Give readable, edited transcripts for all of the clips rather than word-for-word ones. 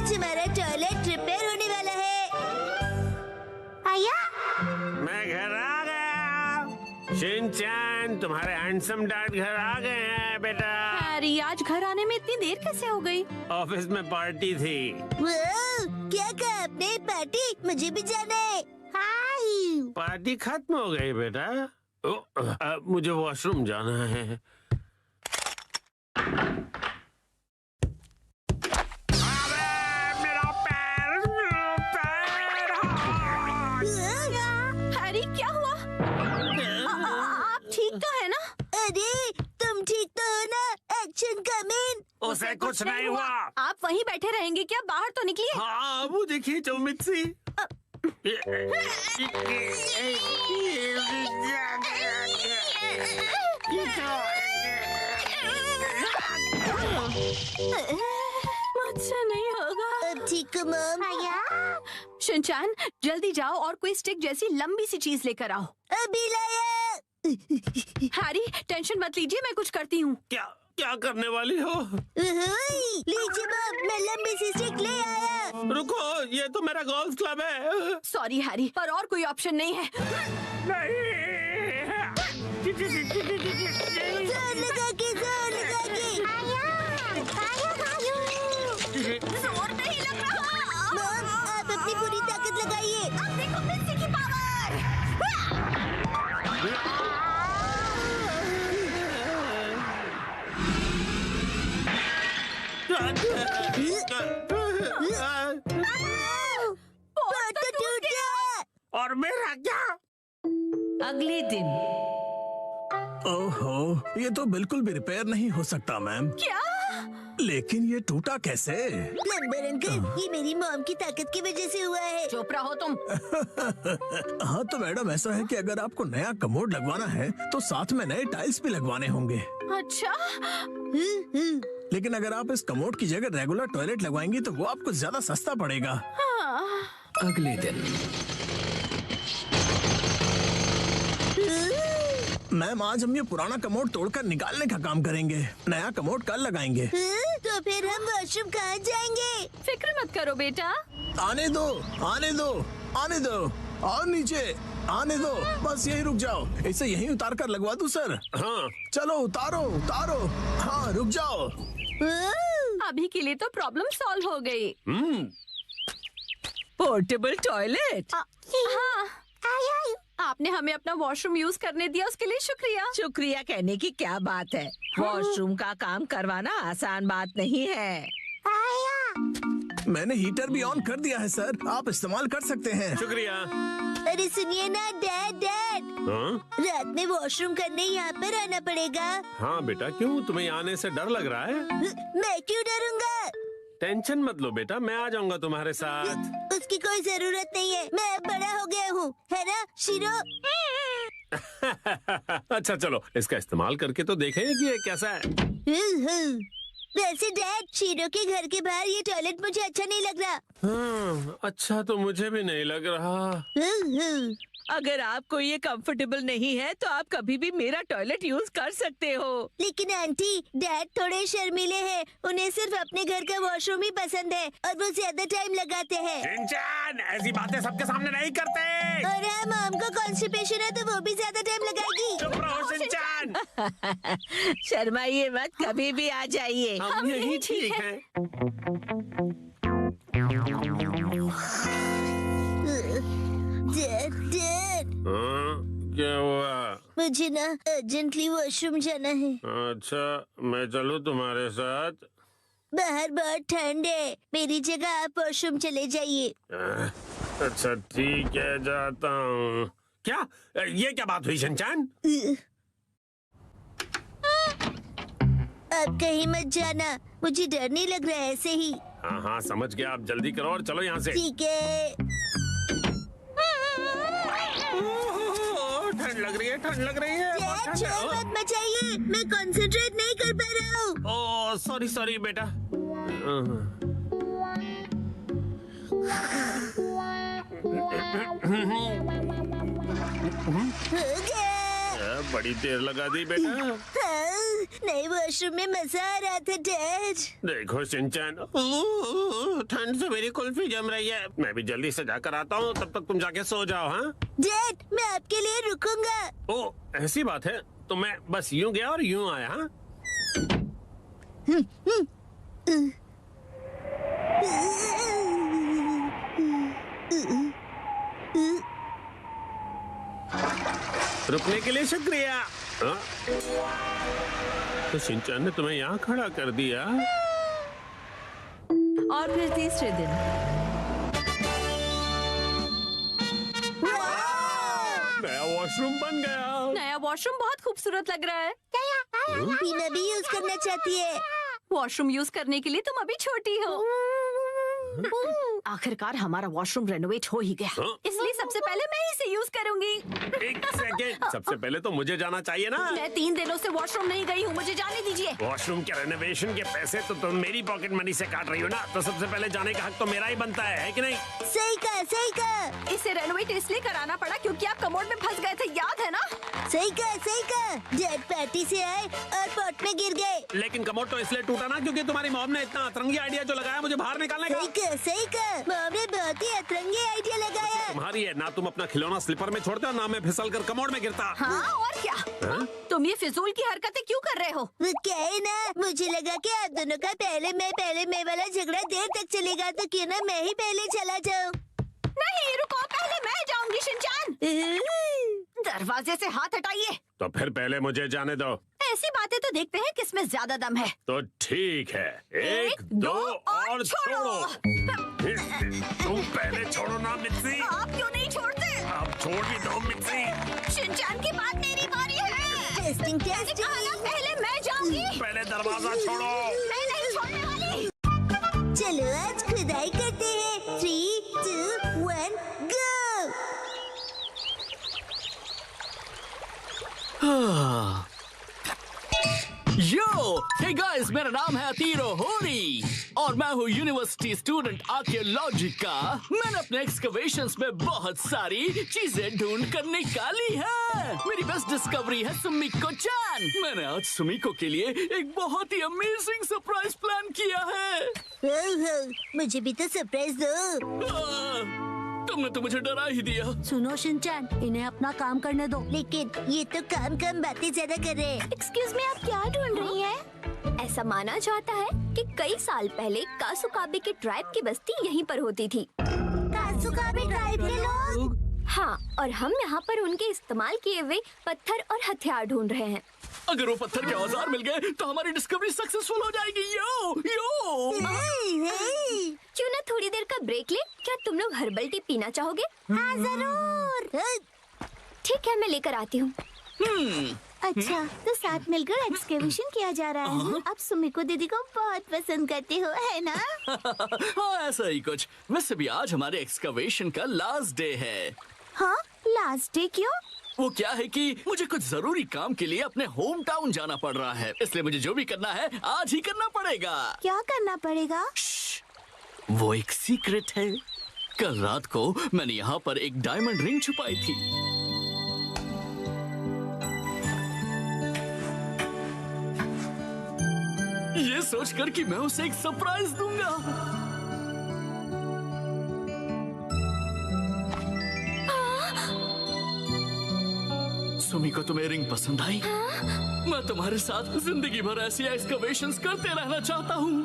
आज हमारा toilet repair होने वाला है। आया? मैं घर आ गया। शिनचैन, तुम्हारे हैंडसम डैड घर आ गए हैं बेटा। हैरी, आज घर आने में इतनी देर कैसे हो गई? ऑफिस में पार्टी थी। क्या कहा आपने? पार्टी? मुझे भी जाना है। हाय। पार्टी खत्म हो गई बेटा। मुझे वॉशरूम जाना है। हैरी, क्या हुआ? आप ठीक तो है ना? अरे तुम ठीक तो हो ना? Action coming. उसे कुछ नहीं हुआ। आप वहीं बैठे रहेंगे क्या? बाहर तो निकलिए। हाँ, वो देखिए चौमित्सी। मुझसे नहीं होगा। अब ठीक हो मॉम? शिनचैन, जल्दी जाओ और कोई स्टिक जैसी लंबी सी चीज लेकर आओ। अभी लाया। हैरी, टेंशन मत लीजिए, मैं कुछ करती हूँ। क्या क्या करने वाली हो? लीजिए मॉम, मैं लंबी सी स्टिक ले आया। रुको, ये तो मेरा गोल्फ क्लब है। सॉरी हैरी, पर और कोई ऑप्शन नहीं है। जोर लगा के जोर नहीं लग रहा। मॉम, आप अपनी पूरी ताकत लगाइए। अब देखो मिस्सी की पावर। बहुत तो टूट गया। और मेरा क्या? अगले दिन। ओहो, ये तो बिल्कुल भी रिपेयर नहीं हो सकता मैम। क्या? लेकिन ये टूटा कैसे? प्लम्बर अंकल, ये मेरी मॉम की ताकत की वजह से हुआ है। चुप रहो तुम। हाँ तो मैडम, ऐसा है कि अगर आपको नया कमोड लगवाना है तो साथ में नए टाइल्स भी लगवाने होंगे। अच्छा, लेकिन अगर आप इस कमोड की जगह रेगुलर टॉयलेट लगवाएंगी तो वो आपको ज्यादा सस्ता पड़ेगा। हाँ। अगले दिन। मैम, आज हम ये पुराना कमोड तोड़कर निकालने का काम करेंगे। नया कमोड कल लगाएंगे। तो फिर हम वॉशरूम कहाँ जाएंगे? फिक्र मत करो बेटा। आने दो, आने दो, आने दो। और नीचे आने दो। बस यही रुक जाओ। इसे यहीं उतार कर लगवा दूं सर? हाँ, चलो उतारो उतारो। हाँ रुक जाओ। अभी के लिए तो प्रॉब्लम सॉल्व हो गई। Portable toilet. हाँ, आपने हमें अपना वॉशरूम यूज करने दिया, उसके लिए शुक्रिया। शुक्रिया कहने की क्या बात है। वॉशरूम का काम करवाना आसान बात नहीं है। मैंने हीटर भी ऑन कर दिया है सर, आप इस्तेमाल कर सकते हैं। शुक्रिया। अरे सुनिए ना डैड, हाँ? रात में वॉशरूम करने यहाँ पर आना पड़ेगा। हाँ बेटा, क्यों? तुम्हें आने से डर लग रहा है? मैं क्यों डरूंगा? टेंशन मत लो बेटा, मैं आ जाऊंगा तुम्हारे साथ। उसकी कोई जरूरत नहीं है, मैं अब बड़ा हो गया हूँ, है ना शिरो? अच्छा चलो, इसका इस्तेमाल करके तो देखें कि ये कैसा है। वैसे डैड, शिरो के घर के बाहर ये टॉयलेट मुझे अच्छा नहीं लग रहा। हाँ, अच्छा तो मुझे भी नहीं लग रहा। अगर आपको ये कंफर्टेबल नहीं है तो आप कभी भी मेरा टॉयलेट यूज कर सकते हो। लेकिन आंटी, डैड थोड़े शर्मीले हैं, उन्हें सिर्फ अपने घर का वॉशरूम ही पसंद है और वो ज्यादा टाइम लगाते हैं। शिनचैन, ऐसी बातें सबके सामने नहीं करते। और हाँ, मॉम को कॉन्स्टिपेशन है तो वो भी ज्यादा टाइम लगाएगी। चुप रहो शिनचैन। शर्माइए मत, कभी भी आ जाइए। हम यही ठीक है। डैड, क्या हुआ? मुझे ना अर्जेंटली वॉशरूम जाना है। अच्छा, मैं चलूं तुम्हारे साथ? बाहर बहुत ठंड है, मेरी जगह आप वॉशरूम चले जाइए। अच्छा ठीक है, जाता हूँ। क्या? ये क्या बात हुई शिनचैन? आप कहीं मत जाना, मुझे डर नहीं लग रहा है ऐसे ही। हाँ हाँ समझ गया, आप जल्दी करो और चलो यहाँ से। ठीक है। ठंड लग रही है, ठंड लग रही है। बहुत डैड, ठंड है। शोर मत मचाइए, मैं कंसंट्रेट नहीं कर पा रहा हूँ। ओह सॉरी सॉरी बेटा। हो गया। बड़ी देर लगा दी बेटा। हाँ, नए वॉशरूम में मजा आ रहा था डैड। देखो शिनचैन, ठंड से मेरी कुल्फी जम रही है। मैं भी जल्दी से जाकर आता हूँ, तब तक तुम जाके सो जाओ। हाँ डैड, मैं आपके लिए रुकूंगा। ओ, ऐसी बात है तो मैं बस यूं गया और यूं आया। हाँ रुकने के लिए शुक्रिया। हाँ? तो शिनचैन ने तुम्हें यहाँ खड़ा कर दिया। और फिर तीसरे दिन नया वॉशरूम बन गया। नया वॉशरूम बहुत खूबसूरत लग रहा है। पीना भी यूज करना चाहती है। वॉशरूम यूज करने के लिए तुम अभी छोटी हो। आखिरकार हमारा वॉशरूम रेनोवेट हो ही गया, हाँ? इसलिए सबसे पहले मैं ही इसे यूज करूंगी। एक सेकेंड, सबसे पहले तो मुझे जाना चाहिए ना। मैं 3 दिनों से वॉशरूम नहीं गई हूँ, मुझे जाने दीजिए। वॉशरूम के रेनोवेशन के पैसे तो तुम मेरी पॉकेट मनी से काट रही हो ना, तो सबसे पहले जाने का हक तो मेरा ही बनता है कि नहीं? सही कहा, सही कहा, इसे रेनोवेट इसलिए कराना पड़ा क्योंकि आप कमोड में फंस गए थे, याद है ना? सही कहा, सही कहा। डैड पार्टी से आए और पॉट में गिर गए। लेकिन कमोड तो इसलिए टूटा ना क्योंकि तुम्हारी मॉम ने इतना अतरंगी आइडिया जो लगाया मुझे बाहर निकालने का। सही कहा, सही कहा। मॉम ने बहुत ही अतरंगी आइडिया लगाया। तुम्हारी है ना, तुम अपना खिलौना स्लीपर में छोड़ते हो ना मैं फिसल कर कमोड में गिरता। हाँ और क्या? हाँ? तुम ये फिजूल की हरकतें क्यों कर रहे हो? वो क्या है ना, मुझे लगा कि आप दोनों का पहले मैं वाला झगड़ा देर तक चलेगा, तो क्यों ना मैं ही पहले चला जाऊं। नहीं रुको, पहले मैं जाऊंगी शिनचान। दरवाजे से हाथ हटाइए। तो फिर पहले मुझे जाने दो। ऐसी बातें तो देखते हैं किसमें ज्यादा दम है। तो ठीक है, 1 2 और छोड़ो। तुम पहले छोड़ो ना मित्सी। आप क्यों नहीं छोड़ते? अब छोड़ भी दो मित्सी। शिनचान की बात मेरी बारी है। Testing testing. पहले मैं जाऊंगी। पहले दरवाजा छोड़ो। मैं नहीं छोड़ने वाली। चलो आज खुदाई करते हैं। 3 2 1 गो। यो, हे गाइस, मेरा नाम है अतीरो होरी और मैं हूँ यूनिवर्सिटी स्टूडेंट आर्कियोलॉजी का। मैंने अपने एक्सकवेशंस में बहुत सारी चीजें ढूंढ कर निकाली है। मेरी बेस्ट डिस्कवरी है सुमिको चान। मैंने आज सुमिको के लिए एक बहुत ही अमेजिंग सरप्राइज प्लान किया है। हो, मुझे भी तो सरप्राइज दो। तुमने तो मुझे डरा ही दिया। सुनो शिनचान, इन्हें अपना काम करने दो। लेकिन ये तो काम बातें ज्यादा कर रहे हैं। एक्सक्यूज मी, आप क्या ढूंढ रही हैं? ऐसा माना जाता है कि कई साल पहले कासुकाबे के ट्राइब की बस्ती यहीं पर होती थी। कासुकाबे ट्राइब के लोग? हाँ, और हम यहाँ पर उनके इस्तेमाल किए हुए पत्थर और हथियार ढूंढ रहे हैं। अगर वो पत्थर के औजार मिल गए तो हमारी डिस्कवरी सक्सेसफुल हो जाएगी। यो यो। क्यों ना थोड़ी देर का ब्रेक ले? क्या तुम लोग हर्बल टी पीना चाहोगे? हाँ जरूर। ठीक है, मैं लेकर आती हूँ। अच्छा, तो साथ मिलकर एक्सकेवेशन किया जा रहा है। आप सुमिको दीदी को बहुत पसंद करते हो, है ना? हाँ, ऐसा ही कुछ। वैसे भी आज हमारे एक्सकवेशन का लास्ट डे है। हाँ, लास्ट डे क्यों? वो क्या है कि मुझे कुछ जरूरी काम के लिए अपने होम टाउन जाना पड़ रहा है, इसलिए मुझे जो भी करना है आज ही करना पड़ेगा। क्या करना पड़ेगा? वो एक सीक्रेट है। कल रात को मैंने यहाँ पर एक डायमंड रिंग छुपाई थी। ये सोचकर कि मैं उसे एक सरप्राइज दूंगा। सुमी को तुम्हें रिंग पसंद आई? मैं तुम्हारे साथ जिंदगी भर ऐसी एक्सकवेशंस करते रहना चाहता हूँ।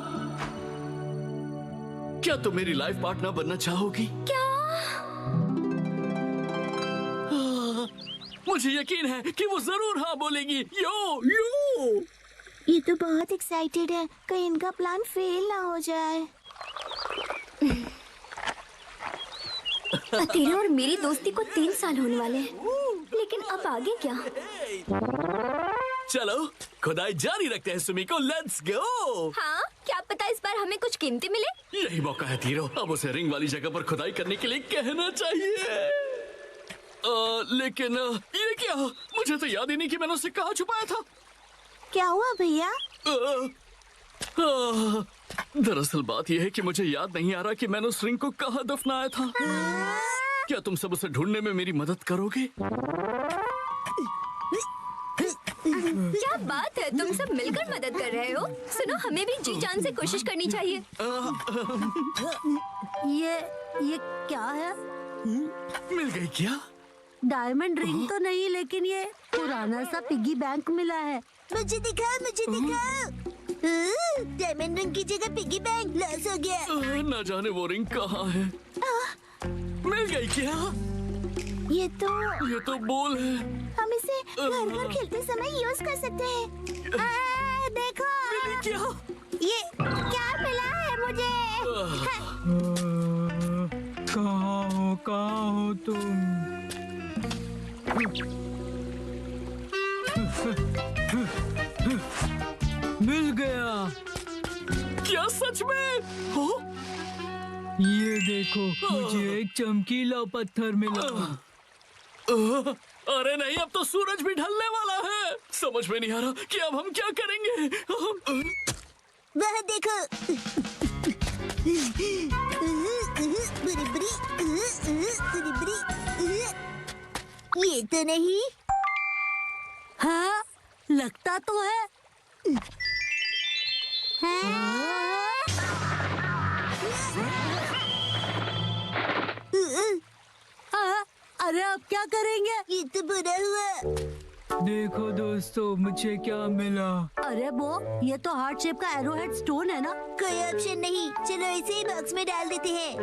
क्या तुम मेरी लाइफ पार्टनर बनना चाहोगी? क्या? मुझे यकीन है कि वो जरूर हाँ बोलेगी। यो यो। ये तो बहुत एक्साइटेड है, कहीं इनका प्लान फेल ना हो जाए। तेरे और मेरी दोस्ती को 3 साल होने वाले हैं, लेकिन अब आगे क्या? चलो खुदाई जारी रखते हैं सुमिको, लेट्स गो। हाँ, क्या पता इस बार हमें कुछ कीमती मिले। यही मौका है तीरो, अब उसे रिंग वाली जगह पर खुदाई करने के लिए कहना चाहिए। लेकिन ये क्या? मुझे तो याद ही नहीं कि मैंने उसे कहाँ छुपाया था। क्या हुआ भैया? दरअसल बात यह है कि मुझे याद नहीं आ रहा कि मैंने उस रिंग को कहाँ दफनाया था। क्या तुम सब उसे ढूंढने में मेरी मदद करोगे? क्या बात है, तुम सब मिलकर मदद कर रहे हो। सुनो, हमें भी जी जान से कोशिश करनी चाहिए। ये क्या है? मिल गई क्या? डायमंड रिंग तो नहीं, लेकिन ये पुराना सा पिगी बैंक मिला है। मुझे दिखाओ, मुझे दिखाओ। डायमंड रिंग की जगह पिगी बैंक लॉस हो गया। न जाने वो रिंग कहाँ है। मिल गई क्या? ये तो बोल है। हम इसे घर घर खेलते समय यूज कर सकते हैं। देखो क्या? ये क्या मिला है मुझे। कहाँ हो तुम? मिल गया। क्या सच में? हो? ये देखो, मुझे एक चमकीला पत्थर मिला। अरे नहीं, अब तो सूरज भी ढलने वाला है। समझ में नहीं आ रहा कि अब हम क्या करेंगे। वह देखो। ये तो नहीं। हाँ, लगता तो है। अरे अब क्या करेंगे? ये तो बुरा हुआ। देखो दोस्तों, मुझे क्या मिला। अरे वो, ये तो हार्ट शेप का एरोहेड स्टोन है ना। कोई ऑप्शन नहीं, चलो इसे ही बॉक्स में डाल देते हैं।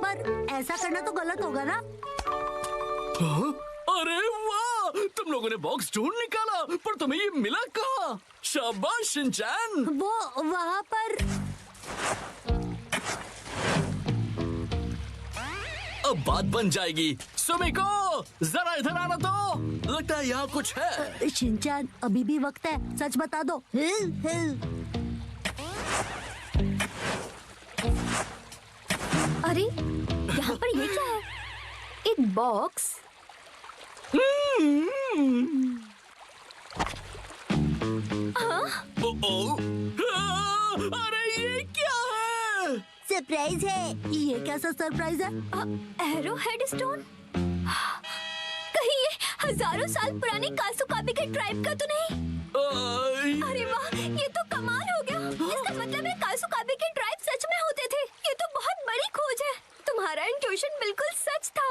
पर ऐसा करना तो गलत होगा ना। अरे वाह, तुम लोगों ने बॉक्स ढूंढ निकाला, पर तुम्हें ये मिला कहाँ? शाबाश शिनचैन। वो वहाँ पर। अब बात बन जाएगी। सुमिको, जरा इधर आना तो। लगता है यहाँ कुछ है। शिनचैन, अभी भी वक्त है, सच बता दो। अरे यहाँ पर ये क्या है? एक बॉक्स। अरे ये क्या है? सरप्राइज है। ये कैसा सरप्राइज है? Arrow head stone? कहीं ये हजारों साल पुराने कासुकाबे के ट्राइब का तो नहीं? अरे वाह, ये तो कमाल हो गया। इसका मतलब है कासुकाबे के ट्राइब सच में होते थे। ये तो बहुत बड़ी खोज है। तुम्हारा इंट्यूशन बिल्कुल सच था।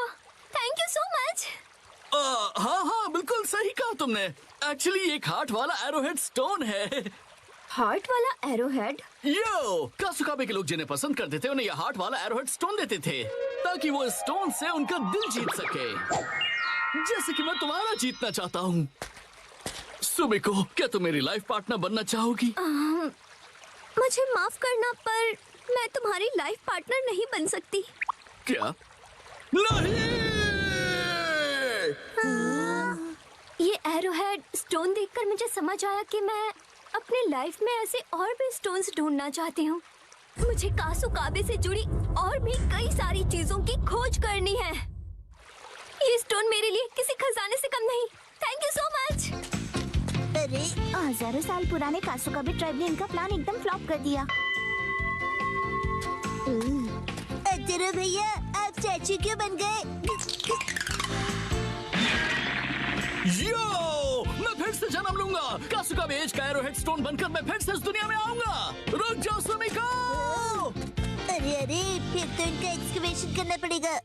Thank you so much. हाँ, बिल्कुल सही कहा तुमने। एक्चुअली एक हार्ट वाला एरोहेड स्टोन है। हार्ट वाला एरोहेड? यो, कासुकाबे के लोग जिन्हें पसंद करते थे उन्हें यह हार्ट वाला एरोहेड स्टोन देते थे, ताकि वो स्टोन से उनका दिल जीत सके, जैसे कि मैं तुम्हारा जीतना चाहता हूँ। सुमिको, क्या तुम मेरी लाइफ पार्टनर बनना चाहोगी? मुझे माफ करना, पर मैं तुम्हारी लाइफ पार्टनर नहीं बन सकती। क्या? नहीं! ये एरोहेड स्टोन देखकर मुझे समझ आया कि मैं अपने लाइफ में ऐसे और भी स्टोन्स ढूंढना चाहती हूँ। मुझे कासुकाबे से जुड़ी और भी कई सारी चीजों की खोज करनी है। ये स्टोन मेरे लिए किसी खजाने से कम नहीं। Thank you so much. अरे, हजारों साल पुराने कासुकाबे ट्राइब ने इनका प्लान एकदम फ्लॉप कर दिया। अरे भैया, आप चाचू क्यों बन गए? यो, मैं फिर से जन्म लूंगा। कासुकाबे एज का एरोहेड स्टोन बनकर मैं फिर से इस दुनिया में आऊंगा। रुक जाओ सुमिको। अरे, फिर तो इनका एक्सकवेशन करना पड़ेगा।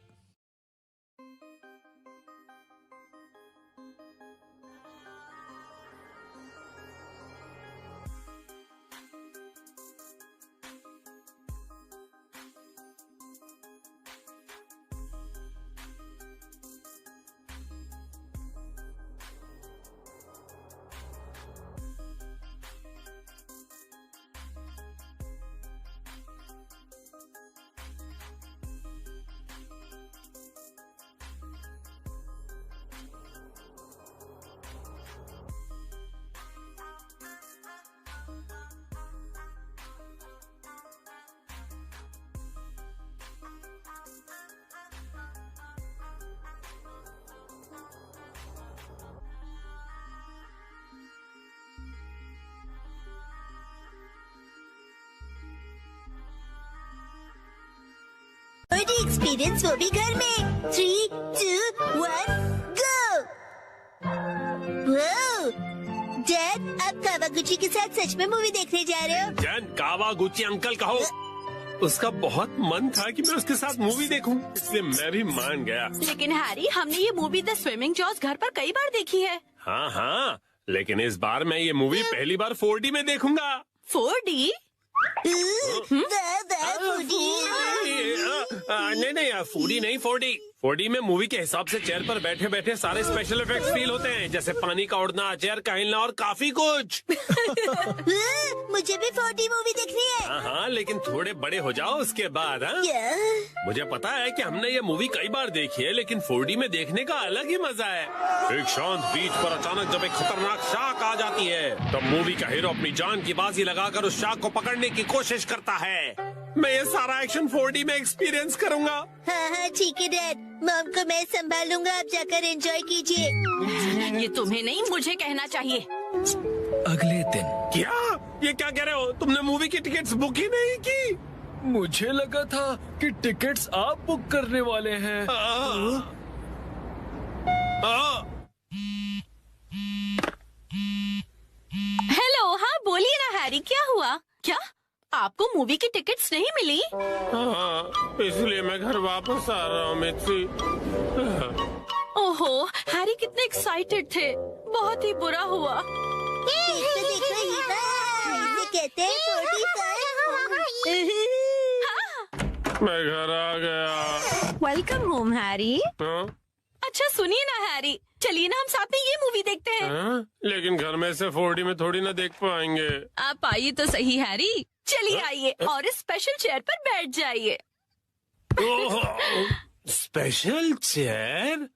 एक्सपीरियंस वो भी घर में। 3, 2, 1, गो। आप कावागुची के साथ सच में मूवी देखने जा रहे हो? जन कावागुची अंकल कहो। उसका बहुत मन था कि मैं उसके साथ मूवी देखूं, इसलिए मैं भी मान गया। लेकिन हैरी, हमने ये मूवी द स्विमिंग जॉस घर पर कई बार देखी है। हाँ हाँ, लेकिन इस बार मैं ये मूवी पहली बार 4D में देखूंगा। 4D? नहीं, फूडी नहीं, 4D। 4D में मूवी के हिसाब से चेयर पर बैठे बैठे सारे स्पेशल इफेक्ट्स फील होते हैं, जैसे पानी का उड़ना, चेयर का हिलना और काफी कुछ। मुझे भी 4D मूवी देखनी है। हाँ, लेकिन थोड़े बड़े हो जाओ उसके बाद। हाँ, मुझे पता है कि हमने ये मूवी कई बार देखी है, लेकिन 4D में देखने का अलग ही मजा है। एक शांत बीच पर अचानक जब एक खतरनाक शार्क आ जाती है, तब मूवी का हीरो अपनी जान की बाजी लगाकर उस शार्क को पकड़ने की कोशिश करता है। मैं ये सारा एक्शन 4D में एक्सपीरियंस करूंगा। हाँ, ठीक है डैड। मॉम को मैं संभालूंगा, आप जाकर एंजॉय कीजिए। ये तुम्हें नहीं, मुझे कहना चाहिए। अगले दिन क्या? ये क्या कह रहे हो? तुमने मूवी की टिकट्स बुक ही नहीं की? मुझे लगा था कि टिकट्स आप बुक करने वाले हैं। हेलो, हाँ बोलिए ना हैरी, क्या हुआ? क्या आपको मूवी की टिकट्स नहीं मिली? हाँ, इसलिए मैं घर वापस आ रहा हूँ मिर्ची। ओहो, हैरी कितने एक्साइटेड थे। बहुत ही बुरा हुआ। कहते हैं 45। मैं घर आ गया। Welcome home Harry. हाँ? अच्छा सुनिए ना हैरी, चलिए ना हम साथ में ये मूवी देखते हैं। हाँ? लेकिन घर में से 4D में थोड़ी ना देख पाएंगे। आप आइए तो सही हैरी, चलिए आइए और इस स्पेशल चेयर पर बैठ जाइए। Special chair?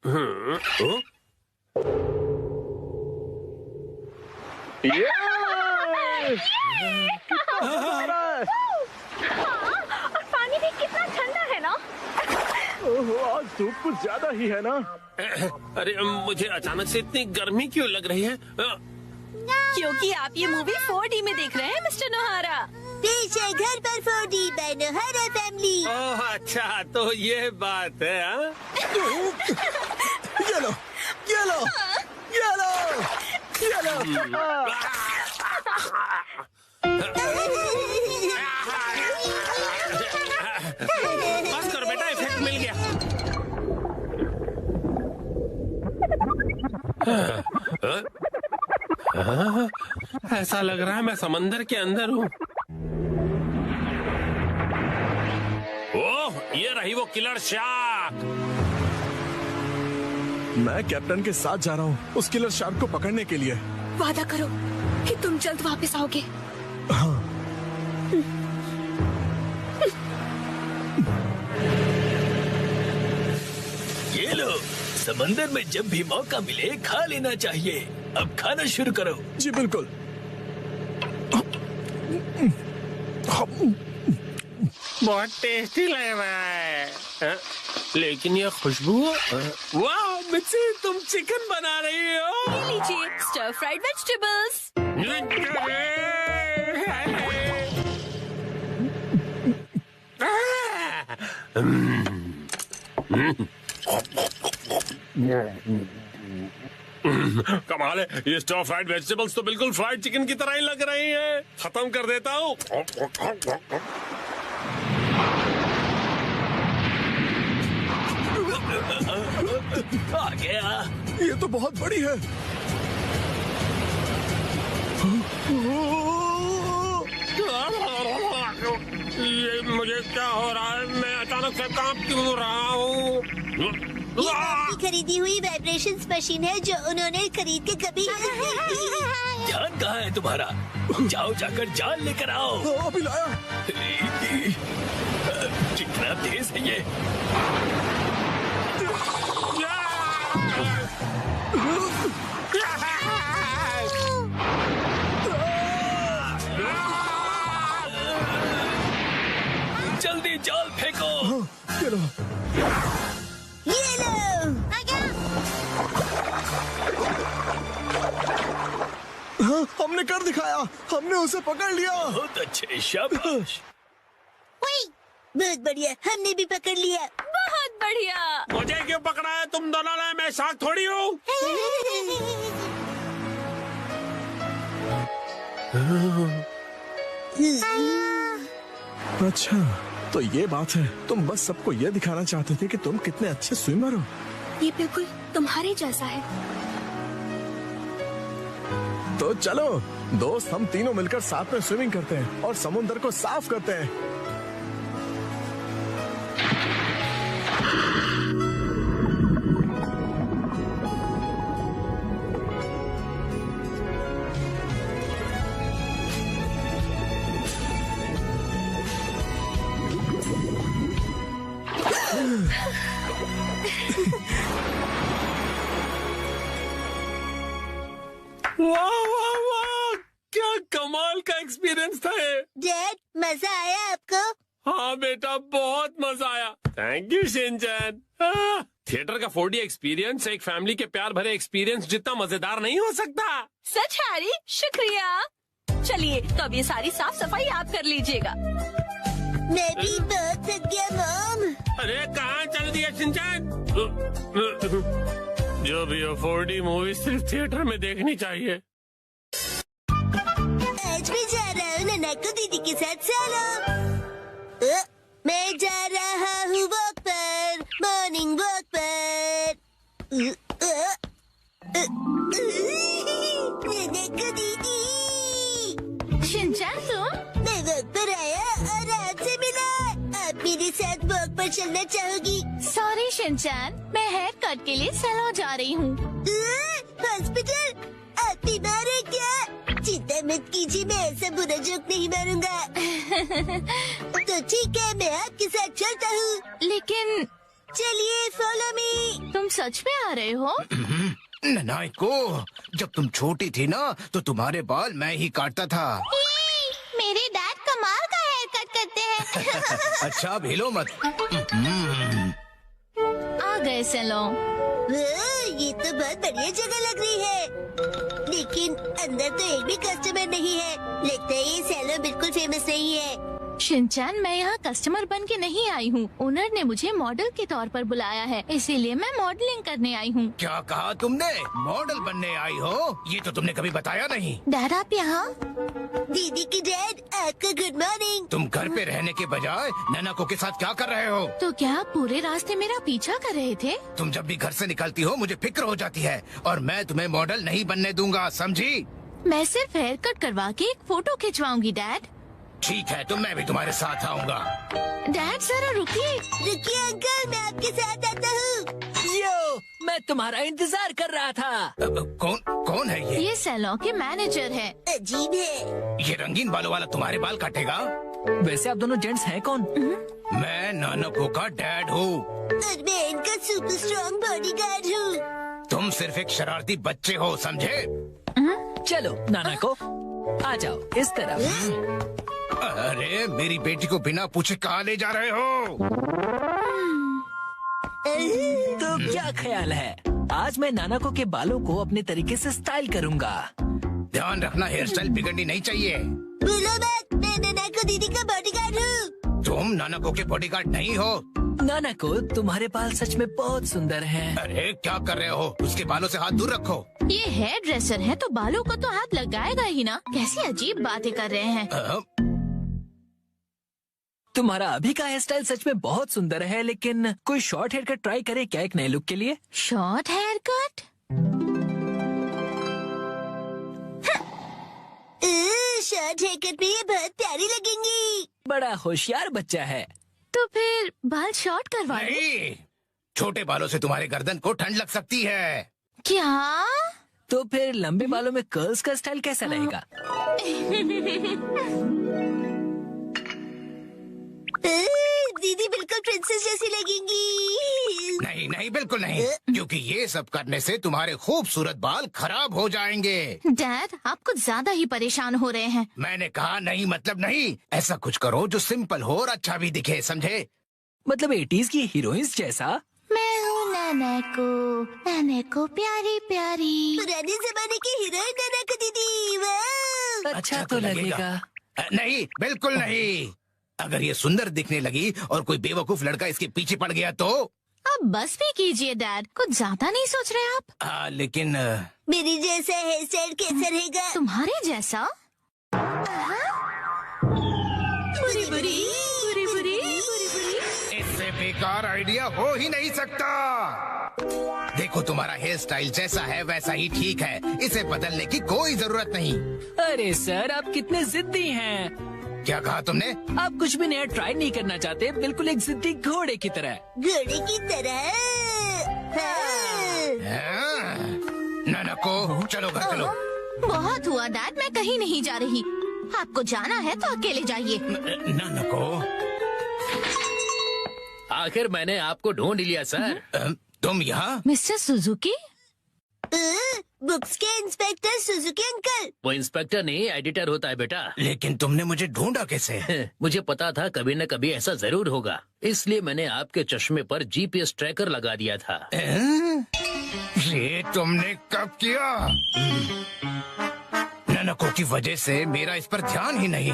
और पानी भी कितना ठंडा है ना। आज धूप कुछ ज्यादा ही है ना। अरे मुझे अचानक से इतनी गर्मी क्यों लग रही है? क्योंकि आप ये मूवी 4D में देख रहे हैं मिस्टर नोहारा। पीछे घर पर 4D बाय नोहारा फैमिली। ओह अच्छा, तो ये बात है। हाँ? ये लो, ये लो, ये लो, ये लो। बस करो बेटा, इफेक्ट मिल गया। ऐसा लग रहा है मैं समंदर के अंदर हूँ। ओह, ये रही वो किलर शार्क। मैं कैप्टन के साथ जा रहा हूँ उस किलर शार्क को पकड़ने के लिए। वादा करो कि तुम जल्द वापस आओगे। हाँ। ये लो, समंदर में जब भी मौका मिले खा लेना चाहिए। अब खाना शुरू करो। जी बिल्कुल। बहुत टेस्टी लग रहा है। हाँ? लेकिन ये खुशबू, वाह मिक्सी, तुम चिकन बना रही हो। ये लीजिए स्टर फ्राइड वेजिटेबल्स। कमाल है, ये स्टर फ्राइड वेजिटेबल्स तो बिल्कुल फ्राइड चिकन की तरह ही लग रही हैं। खत्म कर देता हूँ। आ गया। ये तो बहुत बड़ी है। ये मुझे क्या हो रहा है? मैं अचानक से कांप क्यों रहा हूँ? ये आपकी खरीदी हुई वाइब्रेशंस मशीन है जो उन्होंने खरीद के कभी जान कहाँ है तुम्हारा? जाओ जाकर जान लेकर आओ। अभी लाया। कितना तेज है ये। जल्दी जाल फेंको। ये लो। ये लो। हाँ, हमने कर दिखाया। हमने उसे पकड़ लिया। बहुत अच्छे, शाबाश। बहुत बढ़िया, हमने भी पकड़ लिया। बहुत बढ़िया। मुझे क्यों पकड़ा है तुम दोनों ने? मैं शार्क थोड़ी हूँ। अच्छा, तो ये बात है। तुम बस सबको ये दिखाना चाहते थे कि तुम कितने अच्छे स्विमर हो। ये बिल्कुल तुम्हारे जैसा है। तो चलो दोस्त, हम तीनों मिलकर साथ में स्विमिंग करते हैं और समुद्र को साफ करते हैं। वाह वाह वाह, क्या कमाल का एक्सपीरियंस था ये। डैड, मजा आया आपको? हाँ बेटा, बहुत मजा आया। Thank you Shinchan. थिएटर का 4D एक्सपीरियंस एक फैमिली के प्यार भरे एक्सपीरियंस जितना मजेदार नहीं हो सकता। सच हैरी, शुक्रिया। चलिए तो अब ये सारी साफ सफाई आप कर लीजिएगा। मैं भी बहुत थक गया मॉम। अरे कहाँ चल दिया शिनचैन? जो भी हो, 4D मूवी सिर्फ थिएटर में देखनी चाहिए। आज मैं जा रहा हूँ नानाको दीदी के साथ सोलो। मैं जा रहा हूँ वॉक पर, मॉर्निंग वॉक पर। नानाको दीदी, शिनचैन तुम? मैं वॉक पर आया और आपसे मिला। आप मेरे साथ वॉक पर चलना चाहोगी? सॉरी शिनचैन, मैं हेयर कट के लिए सैलून जा रही हूँ। हॉस्पिटल? आप बीमार हैं क्या? चिंता मत कीजिए, मैं ऐसा बुरा जोक नहीं मारूंगा। तो ठीक है, मैं आपके साथ चलता हूँ। लेकिन चलिए फॉलो मी। तुम सच में आ रहे हो? नानाको, जब तुम छोटी थी ना तो तुम्हारे बाल मैं ही काटता था। मेरे डैड कमाल का हेयर कट करते हैं। अच्छा, भेलो मत। आ गए सैलून। ये तो बहुत बढ़िया जगह लग रही है, लेकिन अंदर तो एक भी कस्टमर नहीं है। लगता है ये सैलून बिल्कुल फेमस नहीं है। शिनचैन, मैं यहाँ कस्टमर बन के नहीं आई हूँ। ओनर ने मुझे मॉडल के तौर पर बुलाया है, इसीलिए मैं मॉडलिंग करने आई हूँ। क्या कहा तुमने? मॉडल बनने आई हो? ये तो तुमने कभी बताया नहीं। डैड आप यहाँ? दीदी की डैड, आपको गुड मॉर्निंग। तुम घर पे रहने के बजाय नानाको के साथ क्या कर रहे हो? तो क्या आप पूरे रास्ते मेरा पीछा कर रहे थे? तुम जब भी घर से निकलती हो मुझे फिक्र हो जाती है, और मैं तुम्हें मॉडल नहीं बनने दूंगा, समझी? मैं सिर्फ हेयर कट करवा के एक फोटो खिंचवाऊंगी डैड। ठीक है, तो मैं भी तुम्हारे साथ आऊंगा। डैड जरा रुकिए। रुकिए अंकल, मैं आपके साथ आता हूँ। यो, मैं तुम्हारा इंतजार कर रहा था। कौन है ये? ये सैलून के मैनेजर है। अजीब है। ये रंगीन बालों वाला तुम्हारे बाल काटेगा? वैसे आप दोनों जेंट्स हैं कौन? मैं नानाको का डैड हूँ। और मैं इनका सुपर स्ट्रॉन्ग बॉडीगार्ड हूँ। तुम सिर्फ एक शरारती बच्चे हो, समझे? चलो नाना को आ जाओ इस तरफ। अरे मेरी बेटी को बिना पूछे कहाँ ले जा रहे हो? तो क्या ख्याल है, आज मैं नानाको के बालों को अपने तरीके से स्टाइल करूंगा। ध्यान रखना, हेयर स्टाइल बिगड़नी नहीं चाहिए। बोलो मत, मैं नानाको दीदी का बॉडीगार्ड हूँ। तुम नानाको के बॉडीगार्ड नहीं हो। नानाको, तुम्हारे बाल सच में बहुत सुंदर हैं। अरे क्या कर रहे हो? उसके बालों से हाथ दूर रखो। ये हेयर ड्रेसर है तो बालों को तो हाथ लगाएगा ही ना। कैसी अजीब बातें कर रहे हैं। तुम्हारा अभी का हेयर स्टाइल सच में बहुत सुंदर है, लेकिन कोई शॉर्ट हेयर कट ट्राई करे क्या एक नए लुक के लिए? Short haircut? Short haircut में ये बहुत प्यारी लगेंगी। बड़ा होशियार बच्चा है। तो फिर बाल शॉर्ट करवा लो। नहीं, छोटे बालों से तुम्हारे गर्दन को ठंड लग सकती है। क्या? तो फिर लंबे बालों में कर्ल्स का स्टाइल कैसा रहेगा? दीदी बिल्कुल प्रिंसेस जैसी लगेंगी। नहीं नहीं, बिल्कुल नहीं, क्योंकि ये सब करने से तुम्हारे खूबसूरत बाल खराब हो जाएंगे। डैड, आप कुछ ज्यादा ही परेशान हो रहे हैं। मैंने कहा नहीं मतलब नहीं। ऐसा कुछ करो जो सिंपल हो और अच्छा भी दिखे, समझे? मतलब 80s की हीरोइंस जैसा? मैं हूँ नानाको प्यारी प्यारी। पुराने जमाने की हीरोइन नानाको दीदी। वाह! अच्छा तो लगेगा। नहीं, बिल्कुल नहीं। अगर ये सुंदर दिखने लगी और कोई बेवकूफ लड़का इसके पीछे पड़ गया तो? अब बस भी कीजिए डैड, कुछ ज्यादा नहीं सोच रहे आप? लेकिन मेरी जैसा हेयर स्टाइल कैसा रहेगा? तुम्हारे जैसा? बेकार आइडिया हो ही नहीं सकता। देखो तुम्हारा हेयर स्टाइल जैसा है वैसा ही ठीक है, इसे बदलने की कोई जरूरत नहीं। अरे सर, आप कितने जिद्दी हैं। क्या कहा तुमने? आप कुछ भी नया ट्राई नहीं करना चाहते, बिल्कुल एक जिद्दी घोड़े की तरह। घोड़े की तरह। हाँ। नानको, चलो घर चलो। बहुत हुआ डैड, मैं कहीं नहीं जा रही। आपको जाना है तो अकेले जाइए। नानको, आखिर मैंने आपको ढूंढ लिया सर। तुम यहाँ? Mister Suzuki? बुक्स के इंस्पेक्टर सुजुकी अंकल। वो इंस्पेक्टर नहीं, एडिटर होता है बेटा। लेकिन तुमने मुझे ढूंढा कैसे? मुझे पता था कभी न कभी ऐसा जरूर होगा, इसलिए मैंने आपके चश्मे पर जीपीएस ट्रैकर लगा दिया था। ये तुमने कब किया? नानको की वजह से मेरा इस पर ध्यान ही नहीं।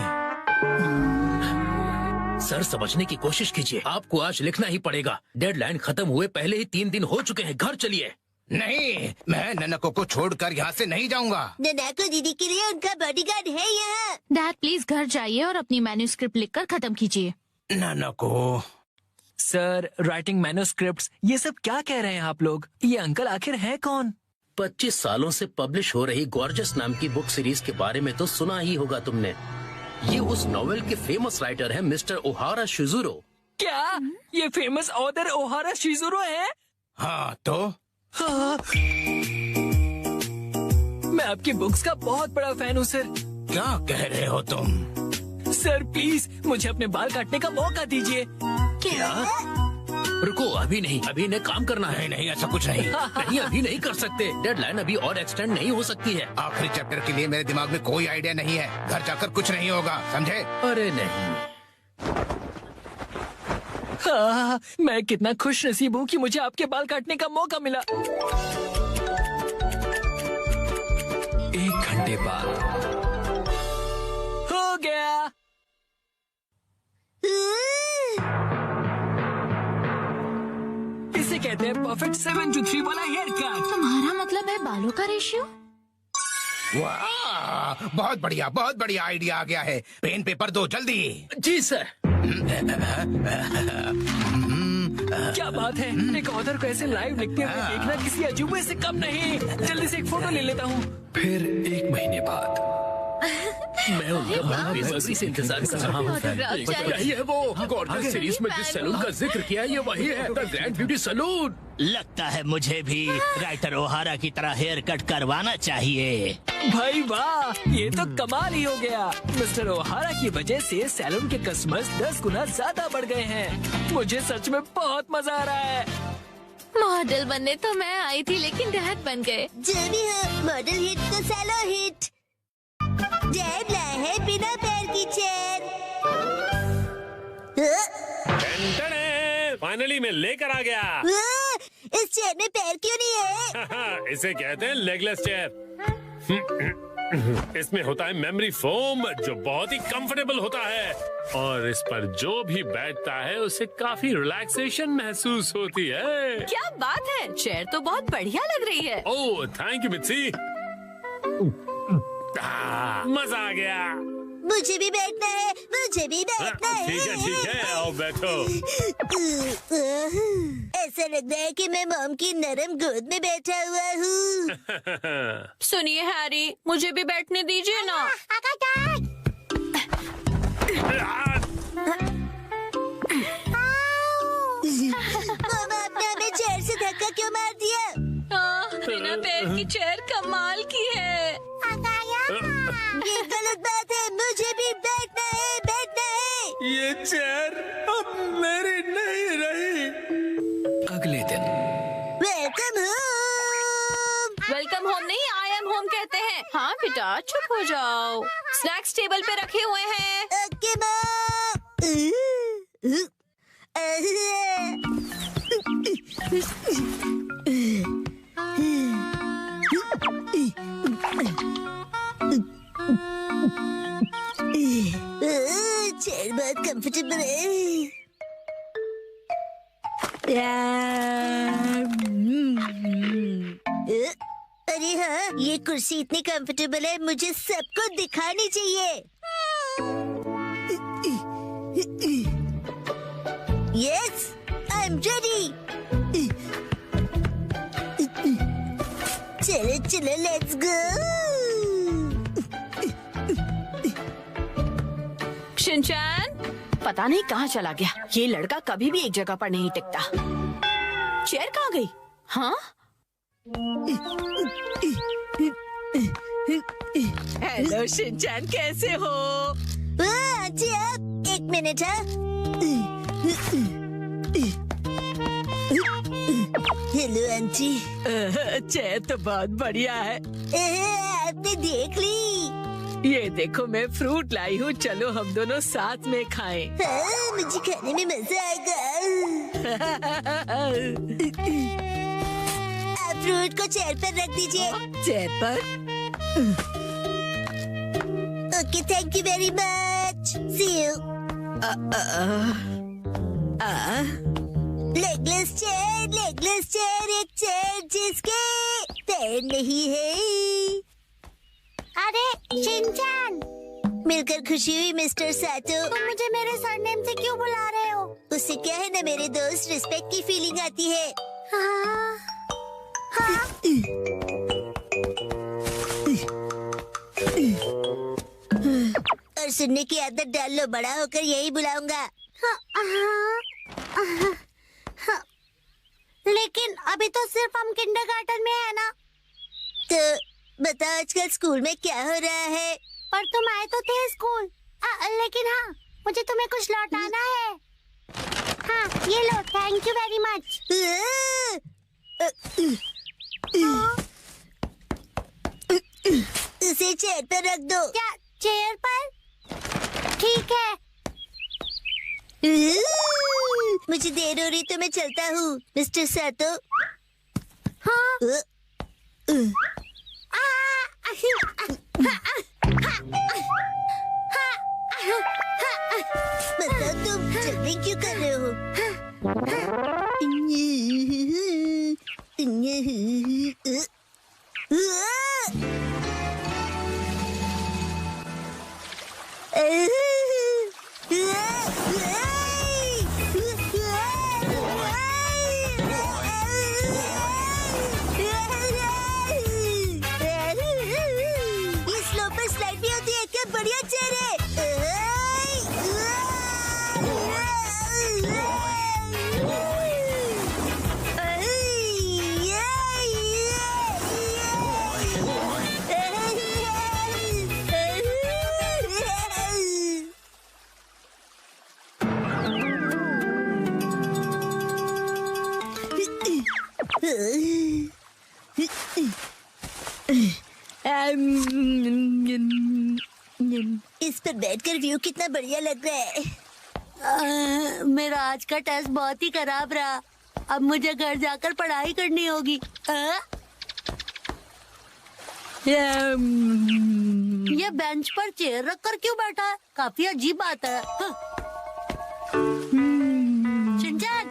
सर समझने की कोशिश कीजिए, आपको आज लिखना ही पड़ेगा। डेडलाइन खत्म हुए पहले ही 3 दिन हो चुके हैं, घर चलिए। नहीं, मैं नानको को छोड़कर यहाँ से नहीं जाऊँगा। नानको दीदी के लिए उनका बॉडीगार्ड है यहाँ। डैड प्लीज घर जाइए और अपनी मैन्युस्क्रिप्ट लिखकर खत्म कीजिए। नानको। सर, राइटिंग मैन्युस्क्रिप्ट्स, ये सब क्या कह रहे हैं आप लोग? ये अंकल आखिर है कौन? 25 सालों से पब्लिश हो रही गॉर्जस नाम की बुक सीरीज के बारे में तो सुना ही होगा तुमने। ये उस नॉवेल के फेमस राइटर हैं मिस्टर ओहारा शिजुरो। क्या ये फेमस ऑथर ओहारा शिजुरो है? हाँ तो? हाँ। मैं आपकी बुक्स का बहुत बड़ा फैन हूँ सर। क्या कह रहे हो तुम? सर प्लीज मुझे अपने बाल काटने का मौका दीजिए। क्या? रुको, अभी नहीं, अभी इन्हें काम करना है। नहीं, ऐसा कुछ नहीं। नहीं, अभी नहीं कर सकते, डेडलाइन अभी और एक्सटेंड नहीं हो सकती है। आखिरी चैप्टर के लिए मेरे दिमाग में कोई आइडिया नहीं है, घर जाकर कुछ नहीं होगा, समझे? अरे नहीं। हाँ, मैं कितना खुश नसीब हूँ कि मुझे आपके बाल काटने का मौका मिला। 1 घंटे बाद हो गया। इसे कहते हैं परफेक्ट 7 to 3 वाला हेयर कट। तुम्हारा मतलब है बालों का रेशियो? वाह, बहुत बढ़िया आइडिया आ गया है। पेन पेपर दो जल्दी। जी सर। क्या बात है, एक ऑथर को ऐसे लाइव लिखते हुए देखना किसी अजूबे से कम नहीं। जल्दी से एक फोटो ले लेता हूँ। फिर 1 महीने बाद मैं उनका बेसब्री से इंतजार कर रहा हूँ। यही है वो गॉर्जस सीरीज में जिस सैलून का जिक्र किया, ये वही है, द ग्रैंड ब्यूटी सैलून। लगता है मुझे भी राइटर ओहारा की तरह हेयर कट करवाना चाहिए। भाई वाह, ये तो कमाल ही हो गया। मिस्टर ओहारा की वजह से सैलून के कस्टमर्स 10 गुना ज्यादा बढ़ गए हैं। मुझे सच में बहुत मजा आ रहा है। मॉडल बनने तो मैं आई थी, लेकिन डैड बन गए। जो भी हो, मॉडल हिट तो सैलो हिट। डैड लाए है बिना पैर की चेयर। फाइनली मैं लेकर आ गया। इस चेयर में पैर क्यों नहीं है? इसे कहते हैं लेगलेस चेयर। इसमें होता है मेमोरी फोम, जो बहुत ही कंफर्टेबल होता है, और इस पर जो भी बैठता है उसे काफी रिलैक्सेशन महसूस होती है। क्या बात है, चेयर तो बहुत बढ़िया लग रही है। Oh thank you Mitsi. मजा आ गया। मुझे भी बैठना है, मुझे भी बैठना है। ठीक है, आओ बैठो। ऐसा लग रहा है कि मैं मॉम की नरम गोद में बैठा हुआ हूँ। सुनिए हैरी, मुझे भी बैठने दीजिए ना। मॉम, आपने हमें चेयर से धक्का क्यों मार दिया? बिना पैर की चेयर कमाल की है। ये गलत बात है, मुझे भी बैठना है, बैठना है। ये चेयर अब मेरी नहीं रही। अगले दिन वेलकम होम। वेलकम होम नहीं, आई एम होम कहते हैं। हाँ बेटा चुप हो जाओ, स्नैक्स टेबल पे रखे हुए हैं। Okay mom. चेयर बहुत कंफर्टेबल है। अरे हाँ, ये कुर्सी इतनी कंफर्टेबल है, मुझे सबको दिखानी चाहिए। Yes, I'm ready. चलो चलो let's go. शिनचैन, पता नहीं कहाँ चला गया। ये लड़का कभी भी एक जगह पर नहीं टिकता। चेयर कहाँ गई? हाँ? हेलो शिनचैन, कैसे हो? जी आप एक मिनट है। Hello aunty. चेयर तो बहुत बढ़िया है। आपने देख ली? ये देखो मैं फ्रूट लाई हूँ, चलो हम दोनों साथ में खाएं। हाँ, मुझे खाने में मजा आएगा। आप फ्रूट को चेयर पर रख दीजिए। चेयर पर? Okay, thank you very much. See you. Legless chair, एक चेयर जिसके पैर नहीं है। अरे शिनचैन, मिलकर खुशी हुई मिस्टर सातो। तुम मुझे मेरे सरनेम से क्यों बुला रहे हो? उससे क्या है ना मेरे दोस्त, रिस्पेक्ट की फीलिंग आती है। हाँ, हाँ। और सुनने की आदत डाल लो, बड़ा होकर यही बुलाऊंगा। लेकिन अभी तो सिर्फ हम किंडरगार्टन में है ना। तो बताओ आजकल स्कूल में क्या हो रहा है? पर तुम आए तो थे स्कूल। लेकिन हाँ, मुझे तुम्हें कुछ लौटाना है। हाँ, ये लो, थैंक यू वेरी मच। उसे चेयर पर रख दो। क्या चेयर पर? ठीक है। मुझे देर हो रही तो मैं चलता हूँ मिस्टर सातो। हाँ? बताओ तुम जल्दी क्यों कर रहे हो? बढ़िया चेहरे। इस पर बैठकर व्यू कितना बढ़िया लग रहा है। मेरा आज का टेस्ट बहुत ही खराब रहा। अब मुझे घर जाकर पढ़ाई करनी होगी। ये बेंच पर चेयर रखकर क्यों बैठा है? काफी अजीब बात है। शिनचैन,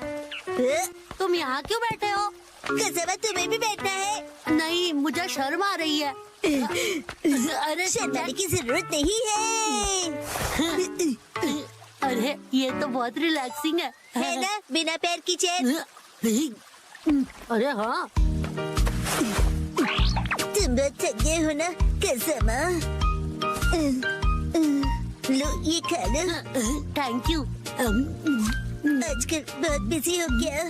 तुम यहाँ क्यों बैठे हो? कसम है तुम्हें भी बैठना है? नहीं, मुझे शर्म आ रही है। अरे शर्माने की जरूरत नहीं है। अरे ये तो बहुत रिलैक्सिंग है ना, बिना पैर की चेयर। अरे हाँ, तुम बहुत थक गए हो ना कसम। लो ये खा लो। Thank you. आजकल बहुत बिजी हो गया।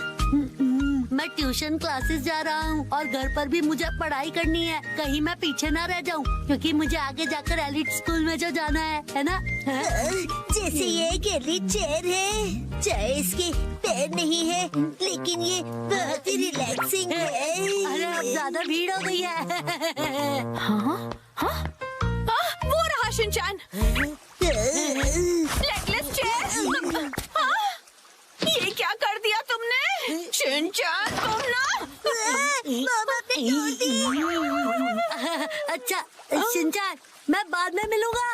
मैं ट्यूशन क्लासेस जा रहा हूँ और घर पर भी मुझे पढ़ाई करनी है। कहीं मैं पीछे ना रह जाऊँ, क्योंकि मुझे आगे जाकर एलिट स्कूल में जो जाना है ना। जैसे ये एक एलिट चेयर है, चाहे इसके पैर नहीं है, लेकिन ये बहुत ही रिलैक्सिंग है। अरे अब ज्यादा भीड़ हो गई है। हाँ? हाँ? वो रहा शिनचैन। Legless chair. हाँ? ये क्या कर दिया तुमने? शिनचैन, तुम ना। मामा ने तोड़ दी। अच्छा शिनचैन, मैं बाद में मिलूंगा।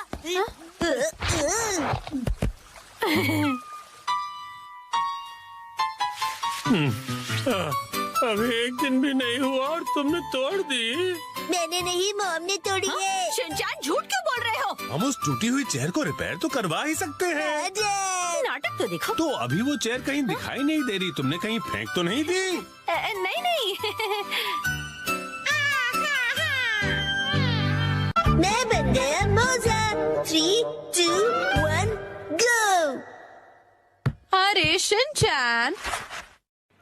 अभी एक दिन भी नहीं हुआ और तुमने तोड़ दी। मैंने नहीं, मॉम ने तोड़ी है। शिनचैन, झूठ क्यों बोल रहे हो? हम उस टूटी हुई चेयर को रिपेयर तो करवा ही सकते हैं। नाटक तो तो देखो। तो अभी वो चेयर कहीं दिखाई नहीं दे रही, तुमने कहीं फेंक तो नहीं दी? नहीं नहीं। मैं बन गया मोजा। 3, 2, 1, गो। अरे शिनचैन,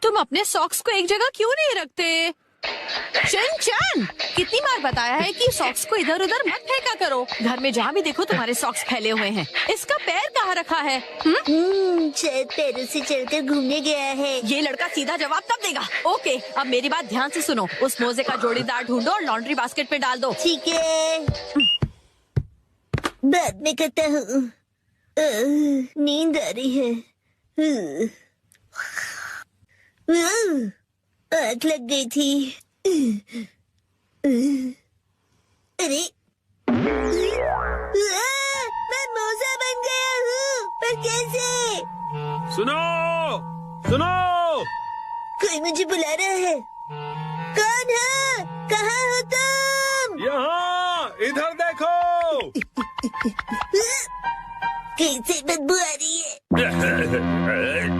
तुम अपने सॉक्स को एक जगह क्यों नहीं रखते? शिनचैन, कितनी बार बताया है कि सॉक्स को इधर उधर मत फेंका करो। घर में जहाँ भी देखो तुम्हारे सॉक्स फैले हुए हैं। इसका पैर कहाँ रखा है? शायद पैरों से चलकर घूमने गया है। ये लड़का सीधा जवाब तब देगा। ओके, अब मेरी बात ध्यान से सुनो। उस मोजे का जोड़ीदार ढूंढो और लॉन्ड्री बास्केट में डाल दो। ठीक है, बाद में करता हूँ। नींद आ रही है। आग लग गई थी। अरे मैं मोजा बन गया हूँ, पर कैसे? सुनो सुनो, कोई मुझे बुला रहा है। कौन है? कहाँ हो तुम? यहाँ इधर देखो। कैसे बदबू आ रही है?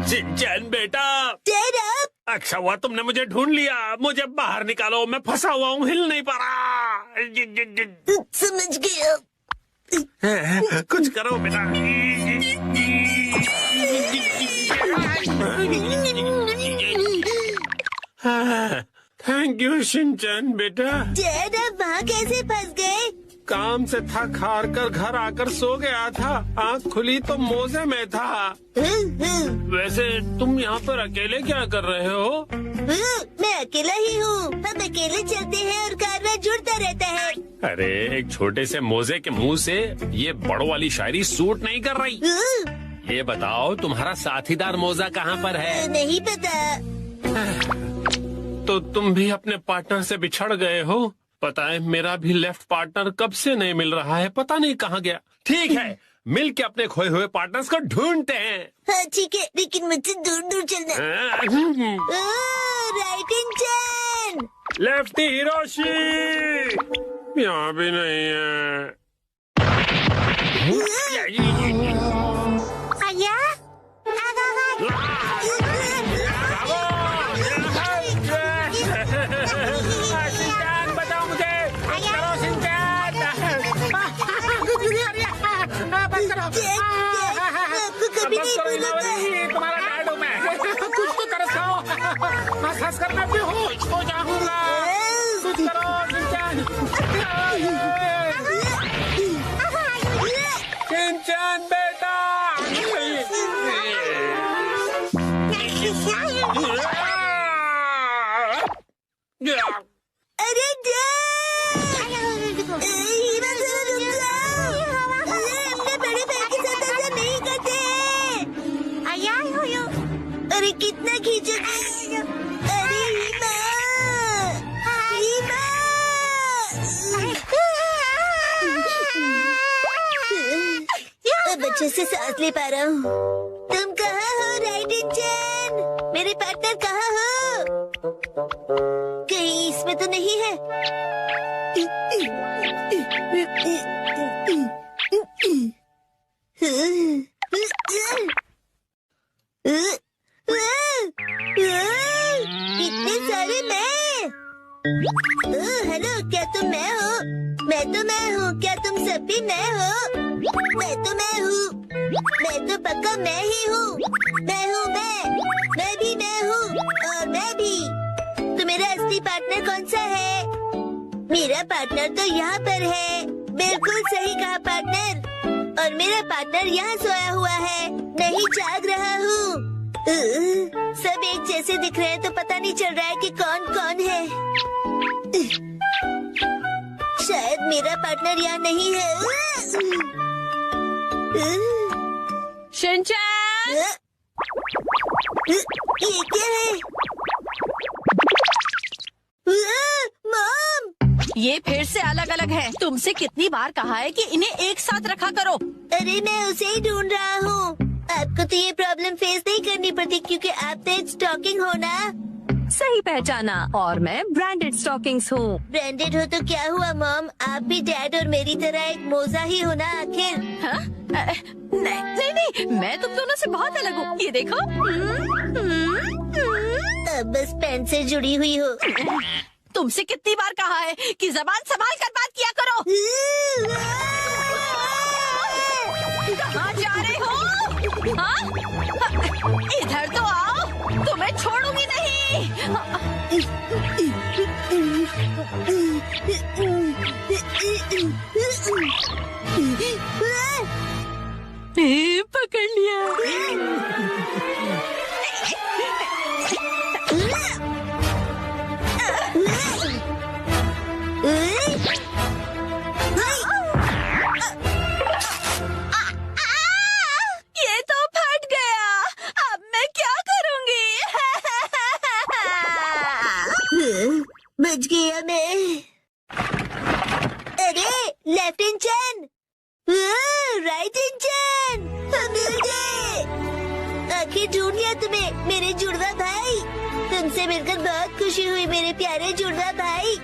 शिनचैन बेटा, तेरा अच्छा हुआ तुमने मुझे ढूंढ लिया। मुझे बाहर निकालो, मैं फंसा हुआ हूँ, हिल नहीं पा रहा। समझ गया। कुछ करो बेटा। थैंक यू शिनचैन बेटा। डैड, आप वहाँ कैसे फंस गए? काम से थक हार कर घर आकर सो गया था। आँख खुली तो मोजे में था। वैसे तुम यहाँ पर अकेले क्या कर रहे हो? मैं अकेला ही हूँ। हम अकेले चलते हैं और कारवां जुड़ता रहता है। अरे, एक छोटे से मोजे के मुंह से ये बड़ों वाली शायरी सूट नहीं कर रही। ये बताओ, तुम्हारा साथीदार मोजा कहाँ पर है? नहीं पता। तो तुम भी अपने पार्टनर से बिछड़ गए हो? पता है, मेरा भी लेफ्ट पार्टनर कब से नहीं मिल रहा है, पता नहीं कहाँ गया। ठीक है, मिल के अपने खोए हुए पार्टनर्स को ढूंढते हैं। हाँ ठीक है, लेकिन मुझसे दूर दूर चलना। राइट इन चैन। लेफ्टी हिरोशी यहाँ भी नहीं है। आया? शिनचैन, बताओ मुझे। करो शिनचैन। आपको कभी नहीं भूलूंगा। तुम्हारा डैड हूँ मैं। कुछ तो तरस खाओ। हंस कर मैं बेहोश हो जाऊंगा। कुछ करो शिनचैन। शिनचैन बेटा। अरे अपने बड़े भाई के साथ ऐसा नहीं करते। अरे कितना खींचोगे? अरे हीमा, हीमा। अब अच्छे से सांस ले पा रहा हूँ। तुम कहाँ हो राइट इन चैन? मेरे पार्टनर कहाँ हो? कहीं इसमें तो नहीं है। इतने सारे मैं। हेलो, क्या तुम मैं हो? मैं तो मैं हूँ। क्या तुम सब भी मैं हो? मैं तो मैं हूँ। मैं तो पक्का मैं ही हूँ। मैं हूँ मैं भी मैं हूँ, और मैं भी। तो मेरा असली पार्टनर कौन सा है? मेरा पार्टनर तो यहाँ पर है। बिल्कुल सही कहा पार्टनर। और मेरा पार्टनर यहाँ सोया हुआ है, नहीं जाग रहा हूँ। सब एक जैसे दिख रहे हैं तो पता नहीं चल रहा है कि कौन कौन है। शायद मेरा पार्टनर यहाँ नहीं है। शिनचैन, ये क्या है? मॉम! ये फिर से अलग अलग है। तुमसे कितनी बार कहा है कि इन्हें एक साथ रखा करो। अरे मैं उसे ही ढूंढ रहा हूँ। आपको तो ये प्रॉब्लम फेस नहीं करनी पड़ती क्योंकि आप तो स्टॉकिंग हो ना। सही पहचाना, और मैं ब्रांडेड स्टॉकिंग्स हूँ। ब्रांडेड हो तो क्या हुआ मॉम, आप भी डैड और मेरी तरह एक मोजा ही हो ना आखिर। हाँ? नहीं, मैं तुम दोनों से बहुत अलग हूँ। ये देखो। अब बस पेन से जुड़ी हुई हो। तुमसे कितनी बार कहा है कि जबान संभाल कर बात किया करो। कहाँ जा रहे हो? हाँ? इधर तो आओ, तुम्हें छोड़ूंगी नहीं। पकड़ लिया। ये तो फट गया, अब मैं क्या करूंगी? बच गया मैं। अरे लेफ्ट इंजन, राइट इंजन, मिल गए। आखिर ढूंढ लिया तुम्हें मेरे जुड़वा भाई। तुमसे मिलकर बहुत खुशी हुई मेरे प्यारे जुड़वा भाई।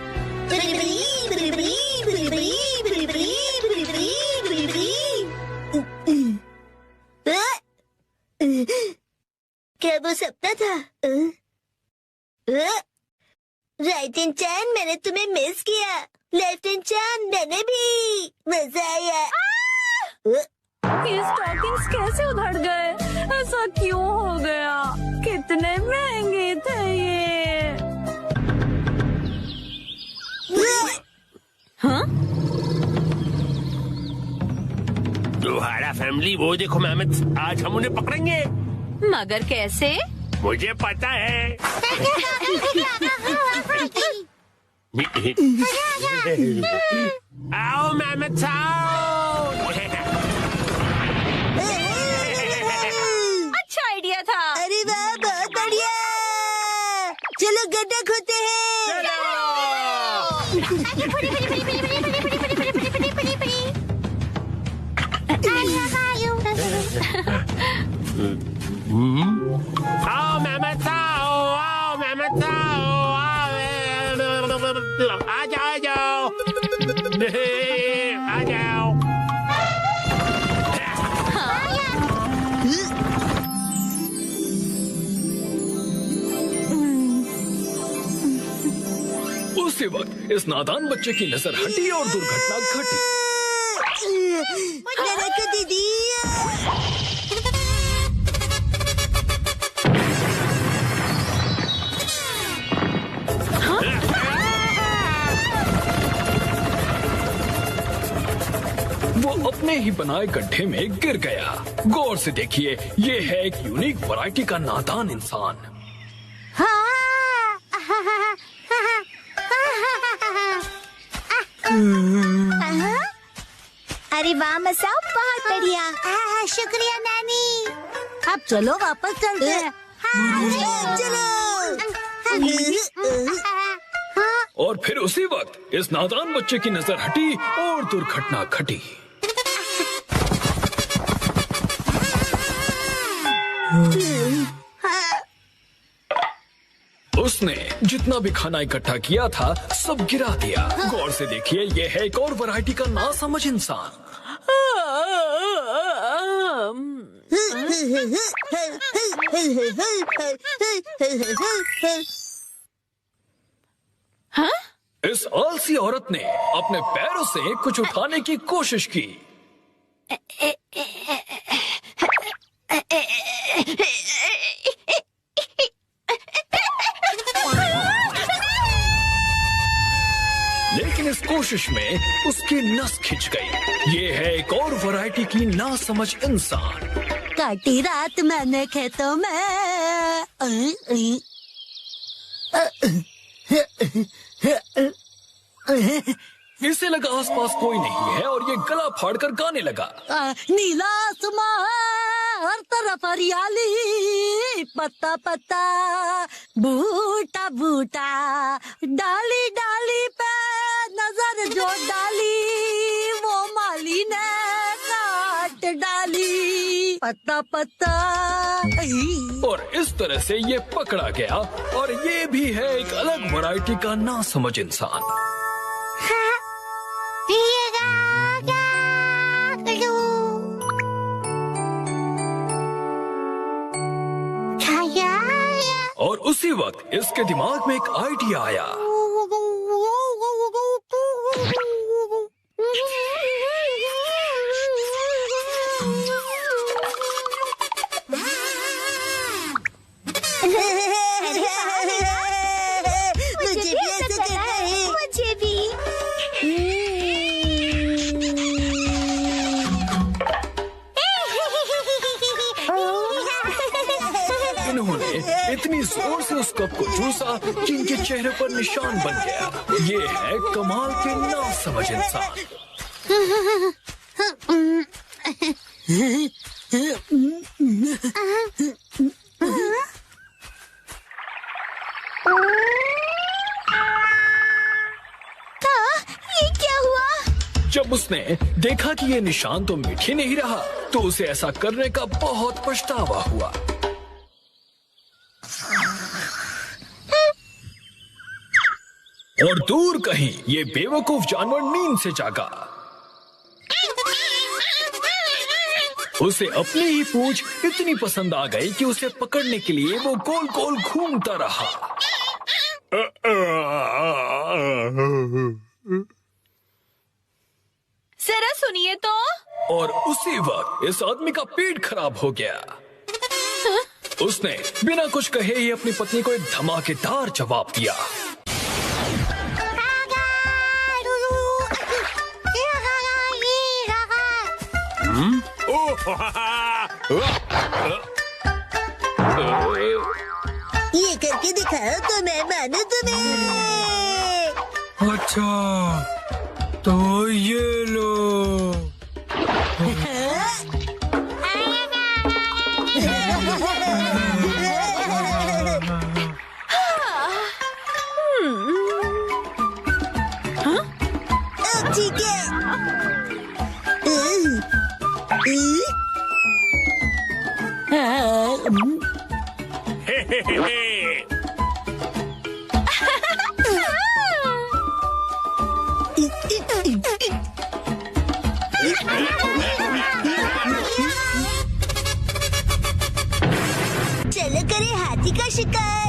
क्या वो सपना था? राइट इंजन, मैंने तुम्हें मिस किया। लेफ्ट इंजन, मैंने भी। मजा आया। ये स्टॉकिंग्स कैसे उधड़ गए? ऐसा क्यों हो गया? कितने महंगे थे ये। हाँ? तुम्हारा फैमिली, वो देखो मेहमद, आज हम उन्हें पकड़ेंगे। मगर कैसे? मुझे पता है। आओ मेहमद आओ। अच्छा आइडिया था। अरे वाह, बहुत बढ़िया। चलो गड्ढा खोदते हैं। आओ मेहमद आओ मेहमद आओ। आ जाओ आ जाओ। उसी वक्त इस नादान बच्चे की नजर हटी और दुर्घटना घटी। दीदी, वो अपने ही बनाए गड्ढे में गिर गया। गौर से देखिए, ये है एक यूनिक वैरायटी का नादान इंसान। अरे वाह मसाओ, बहुत बढ़िया। शुक्रिया नानी। अब चलो वापस चलते हैं। चलो। और फिर उसी वक्त इस नादान बच्चे की नजर हटी और दुर्घटना घटी। उसने जितना भी खाना इकट्ठा किया था सब गिरा दिया। गौर से देखिए, ये है एक और वैरायटी का नासमझ इंसान। हाँ? इस आलसी औरत ने अपने पैरों से कुछ उठाने की कोशिश की। लेकिन इस कोशिश में उसकी नस खिंच गई। ये है एक और वैरायटी की नासमझ इंसान। काटी रात मैंने खेतों में। इसे लगा आसपास कोई नहीं है और ये गला फाड़कर गाने लगा। नीला आसमां, हर तरफ हरियाली, पत्ता पत्ता, बूटा बूटा, डाली डाली पे नजर जो डाली, वो माली ने काट डाली। पत्ता पत्ता। और इस तरह से ये पकड़ा गया और ये भी है एक अलग वैरायटी का नासमझ इंसान। और उसी वक्त इसके दिमाग में एक आइडिया आया। मुझे भी ऐसा करना है। मुझे भी। इन्होंने इतनी जोर से उस कप को चूसा कि इनके चेहरे पर निशान बन गया। ये है कमाल के नासमझ इंसान। ये क्या हुआ? जब उसने देखा कि ये निशान तो मिट ही नहीं रहा, तो उसे ऐसा करने का बहुत पछतावा हुआ। और दूर कहीं ये बेवकूफ जानवर नींद से जागा। उसे अपनी ही पूंछ इतनी पसंद आ गई कि उसे पकड़ने के लिए वो गोल गोल घूमता रहा। जरा सुनिए तो। और उसी वक्त इस आदमी का पेट खराब हो गया। उसने बिना कुछ कहे ही अपनी पत्नी को एक धमाकेदार जवाब दिया। ये करके दिखाओ तो मैं मानू तुम्हें। अच्छा तो ये लो। अब ठीक है। चलो करें हाथी का शिकार।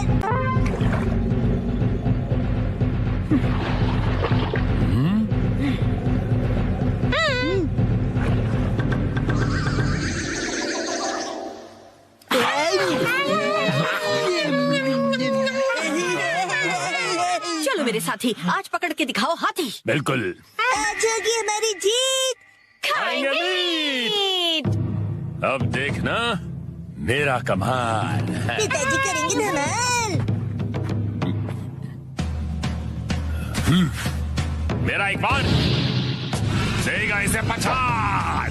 चलो मेरे साथी, आज पकड़ के दिखाओ हाथी। बिल्कुल। आज होगी हमारी जीत। अब देखना मेरा कमाल। पिताजी करेंगे धमाल। मेरा एक बार देगा इसे पछाड़।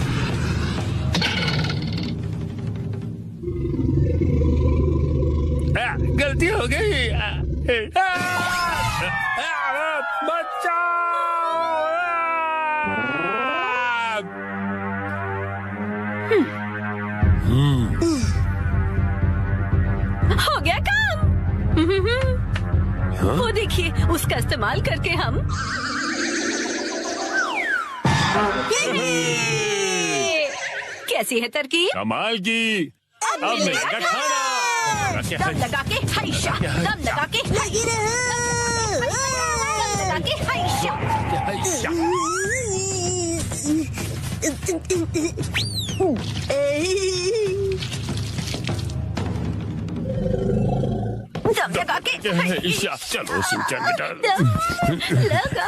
गलती हो गई। हो गया काम। वो देखिए, उसका इस्तेमाल करके हम कैसी है तरकीब? कमाल की। अब मिलेगा खाना। दम लगा के हाइशा, दम लगा के लगी रहो। दम लगा के हाइशा। दम लगा के हाइशा। चलो सूचन बेटा। दम लगा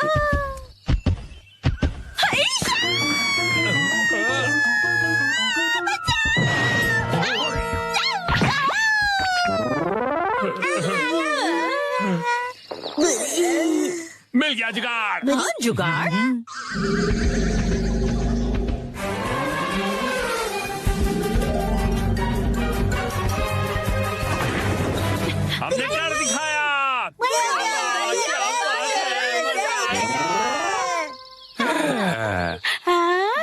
मिल गया जुगाड़। हाँ, जुगाड़। हमने कर दिखाया।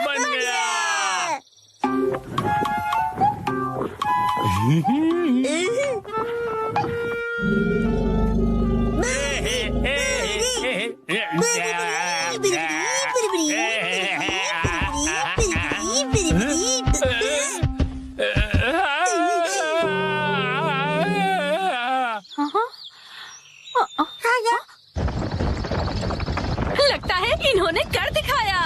बन गया। लगता है इन्होंने कर दिखाया।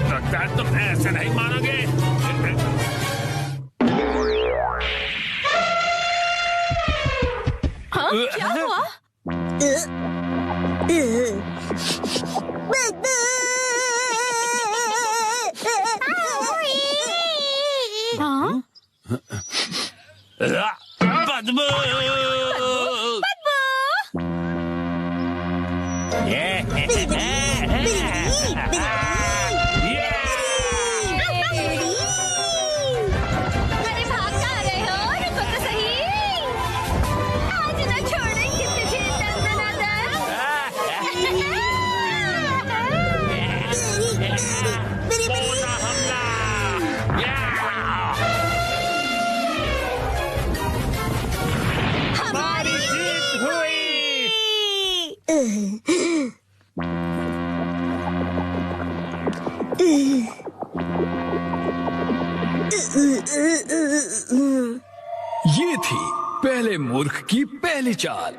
लगता है तुम ऐसे नहीं मानोगे। हाँ, क्या हुआ? हाँ? बदबू। अरे भाग कहाँ रहे हो? रुको तो सही। आज ना छोड़ेंगे तुझे दंदनादन। हमारी जीत हुई। ये थी पहले मूर्ख की पहली चाल।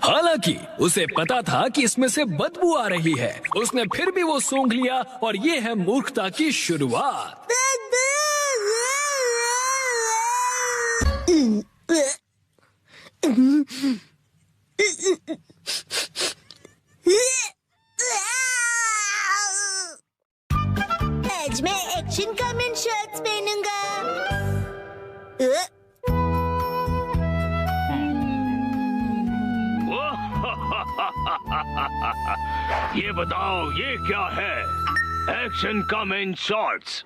हालांकि उसे पता था कि इसमें से बदबू आ रही है, उसने फिर भी वो सूंघ लिया और ये है मूर्खता की शुरुआत। आज मैं एक्शन कमेंट शर्ट्स पहनूंगा। ये बताओ ये क्या है? Action comment shorts.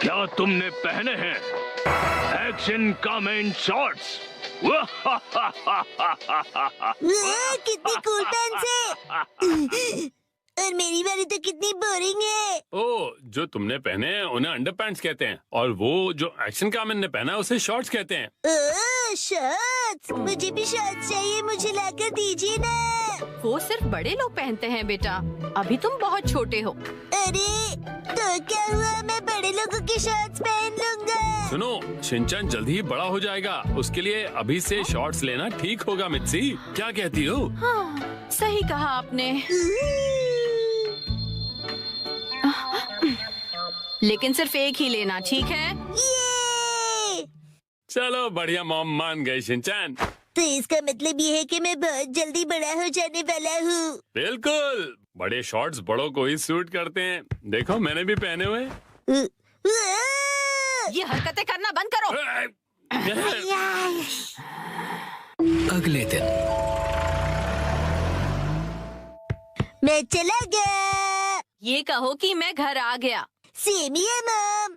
क्या तुमने पहने हैं एक्शन कमेंट शॉर्ट्स? कितनी कूल पैंट्स है। और मेरी वाली तो कितनी बोरिंग है। ओ, जो तुमने पहने हैं उन्हें अंडरपैंट्स कहते हैं और वो जो एक्शन कामन ने पहना है उसे शॉर्ट्स कहते हैं। ओह, शॉर्ट्स। मुझे भी शॉर्ट्स चाहिए, मुझे लाकर दीजिए ना। वो सिर्फ बड़े लोग पहनते हैं बेटा, अभी तुम बहुत छोटे हो। अरे तो क्या हुआ, मैं बड़े लोगों की शॉर्ट्स पहन लूंगा। सुनो, शिनचैन जल्दी ही बड़ा हो जाएगा, उसके लिए अभी से शॉर्ट्स लेना ठीक होगा। मित्सी, क्या कहती हो? हाँ, सही कहा आपने। लेकिन सिर्फ एक ही लेना, ठीक है? ये! चलो बढ़िया, मॉम मान गई शिनचैन। तो इसका मतलब ये है कि मैं बहुत जल्दी बड़ा हो जाने वाला हूँ। बिल्कुल, बड़े शॉर्ट्स बड़ों को ही सूट करते हैं। देखो मैंने भी पहने हुए। ये हरकतें करना बंद करो। अगले दिन मैं चला गया। ये कहो कि मैं घर आ गया। सेम ही है मॉम।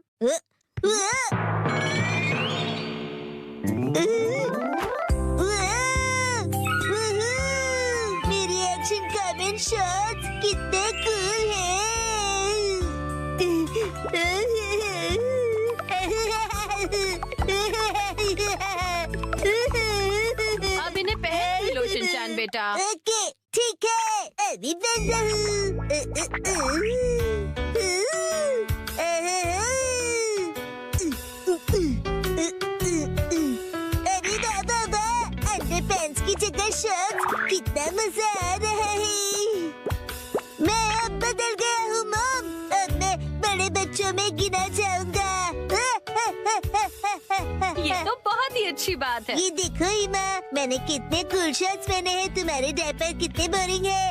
मेरी एक्शन कमेंट शॉट्स कितने कूल हैं। अब इन्हें पहन लो शिनचैन बेटा। ओके, ठीक है, अभी पहन रहा अरे बाबा, अंडरपैंट्स की जगह शर्ट्स, कितना मजा आ रहा है। मैं अब बदल गया हूँ मॉम, अब मैं बड़े बच्चों में गिना जाऊंगा। ये तो बहुत ही अच्छी बात है। ये देखो इमा, मैंने कितने कूल शर्ट्स पहने हैं। तुम्हारे डायपर कितने बोरिंग है।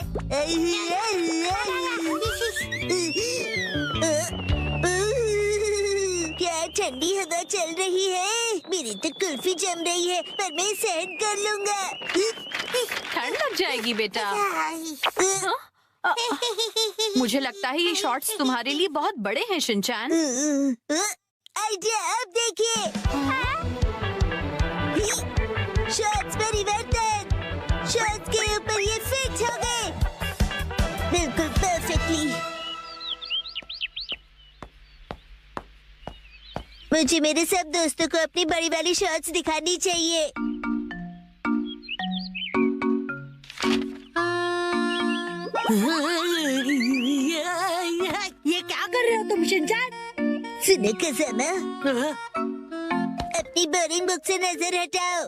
क्या ठंडी हवा चल रही है। मेरी तो कुल्फी जम रही है, पर मैं सहन कर लूंगा। ठंड लग जाएगी बेटा। मुझे लगता है ये शॉर्ट्स तुम्हारे लिए बहुत बड़े हैं शिनचैन। आइडिया, अब देखिए। शॉर्ट्स परिवर्तन। शॉर्ट्स के ऊपर ये फिट हो गए बिल्कुल परफेक्टली। मुझे मेरे सब दोस्तों को अपनी बड़ी वाली शॉर्ट्स दिखानी चाहिए। ये क्या कर रहे हो तुम शिनचैन? सुनो कसमा, अपनी बोरिंग बुक से नजर हटाओ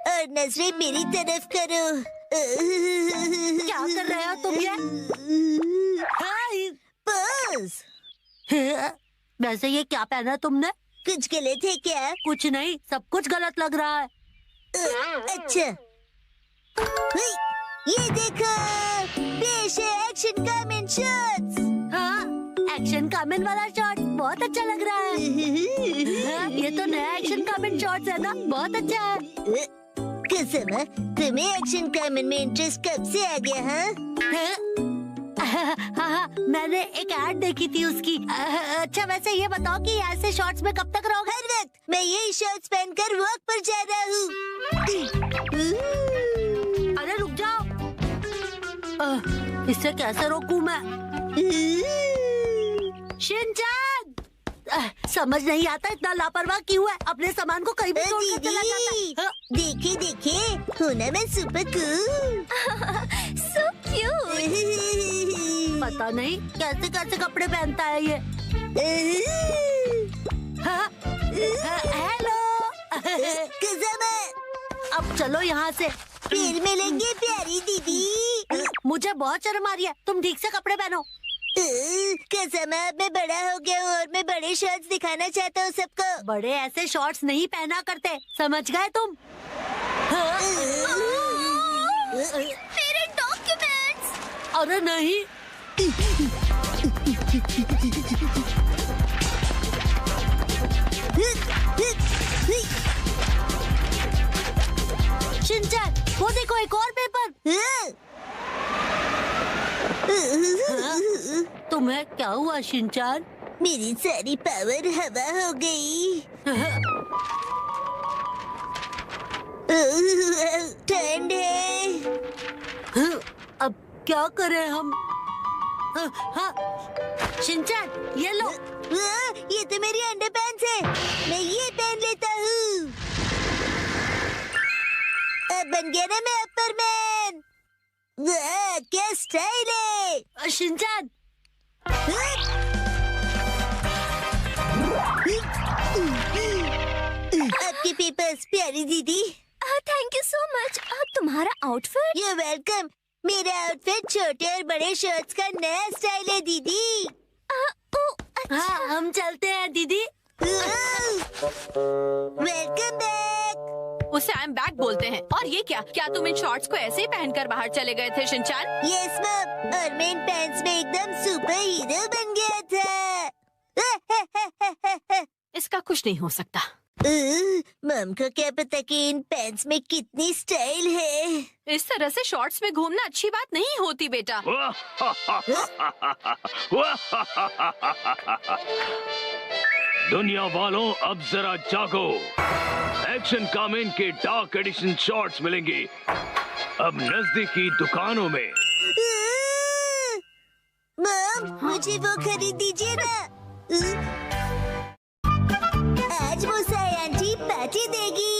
और नजरें मेरी तरफ करो। क्या कर रहे हो तुम ये? बस। वैसे ये क्या पहना तुमने? कुछ गलत है क्या? कुछ नहीं, सब कुछ गलत लग रहा है। अच्छा, ये देखो, पेश है एक्शन कामेन शॉट्स। हाँ, एक्शन कामेन वाला शॉट बहुत अच्छा लग रहा है। ये तो नया एक्शन कामेन शॉट्स है ना, बहुत अच्छा है। कसमा, तुम्हें एक्शन कामेन में इंटरेस्ट कब से आ गया? हाँ, मैंने एक ऐड देखी थी उसकी। अच्छा, वैसे ये बताओ कि ऐसे शॉर्ट्स में कब तक रहोगे? हर वक्त मैं यही शॉर्ट्स पहनकर वॉक पर जा रहा हूँ। अरे रुक जाओ, इससे कैसे रोकूं मैं? शिनचैन, समझ नहीं आता इतना लापरवाह क्यों है। अपने सामान को कहीं भी छोड़कर चला जाता है। देखिए देखिए, हूँ ना मैं सुपर कूल। So cute। पता नहीं कैसे कैसे कपड़े पहनता है ये। हेलो कसमा, अब चलो यहाँ से। फिर मिलेंगे प्यारी दीदी। मुझे बहुत शर्म आ रही है, तुम ठीक से कपड़े पहनो। कसमा, मैं बड़ा हो गया हूँ और मैं बड़े शॉर्ट्स दिखाना चाहता हूँ सबको। बड़े ऐसे शॉर्ट्स नहीं पहना करते, समझ गए तुम? मेरे डॉक्यूमेंट्स। अरे नहीं। शिनचैन, वो देखो एक और पेपर। तुम्हें क्या हुआ शिनचैन? मेरी सारी पावर हवा हो गई। ठंड है। अब क्या करें हम? हाँ, शिनचैन ये लो। ये तो मेरी अंडरपैंट्स है, मैं ये पहन लेता हूँ। अब बन गया ना मैं अपर-मैन। क्या स्टाइल है। शिनचैन, आपके पेपर्स प्यारी दीदी। Thank you so much. तुम्हारा आउटफिट? You welcome. मेरा आउटफिट छोटे और बड़े शर्ट्स का नया स्टाइल है दीदी। अच्छा। हाँ, हम चलते हैं दीदी। Welcome back. उसे आई एम बैक बोलते हैं। और ये क्या तुम इन शॉर्ट्स को ऐसे ही पहनकर बाहर चले गए थे शिनचैन? यस मैम, और मैं इन पैंट्स में एकदम सुपर हीरो बन गया था। इसका कुछ नहीं हो सकता। मम को क्या पता कि इन पैंट्स में कितनी स्टाइल है। इस तरह से शॉर्ट्स में घूमना अच्छी बात नहीं होती बेटा। दुनिया वालों, अब जरा जागो। एक्शन कामेन के डार्क एडिशन शॉर्ट्स मिलेंगे अब नजदीकी दुकानों में। मम, मुझे वो खरीद दीजिए ना। आज मुसाई आंटी पार्टी देगी।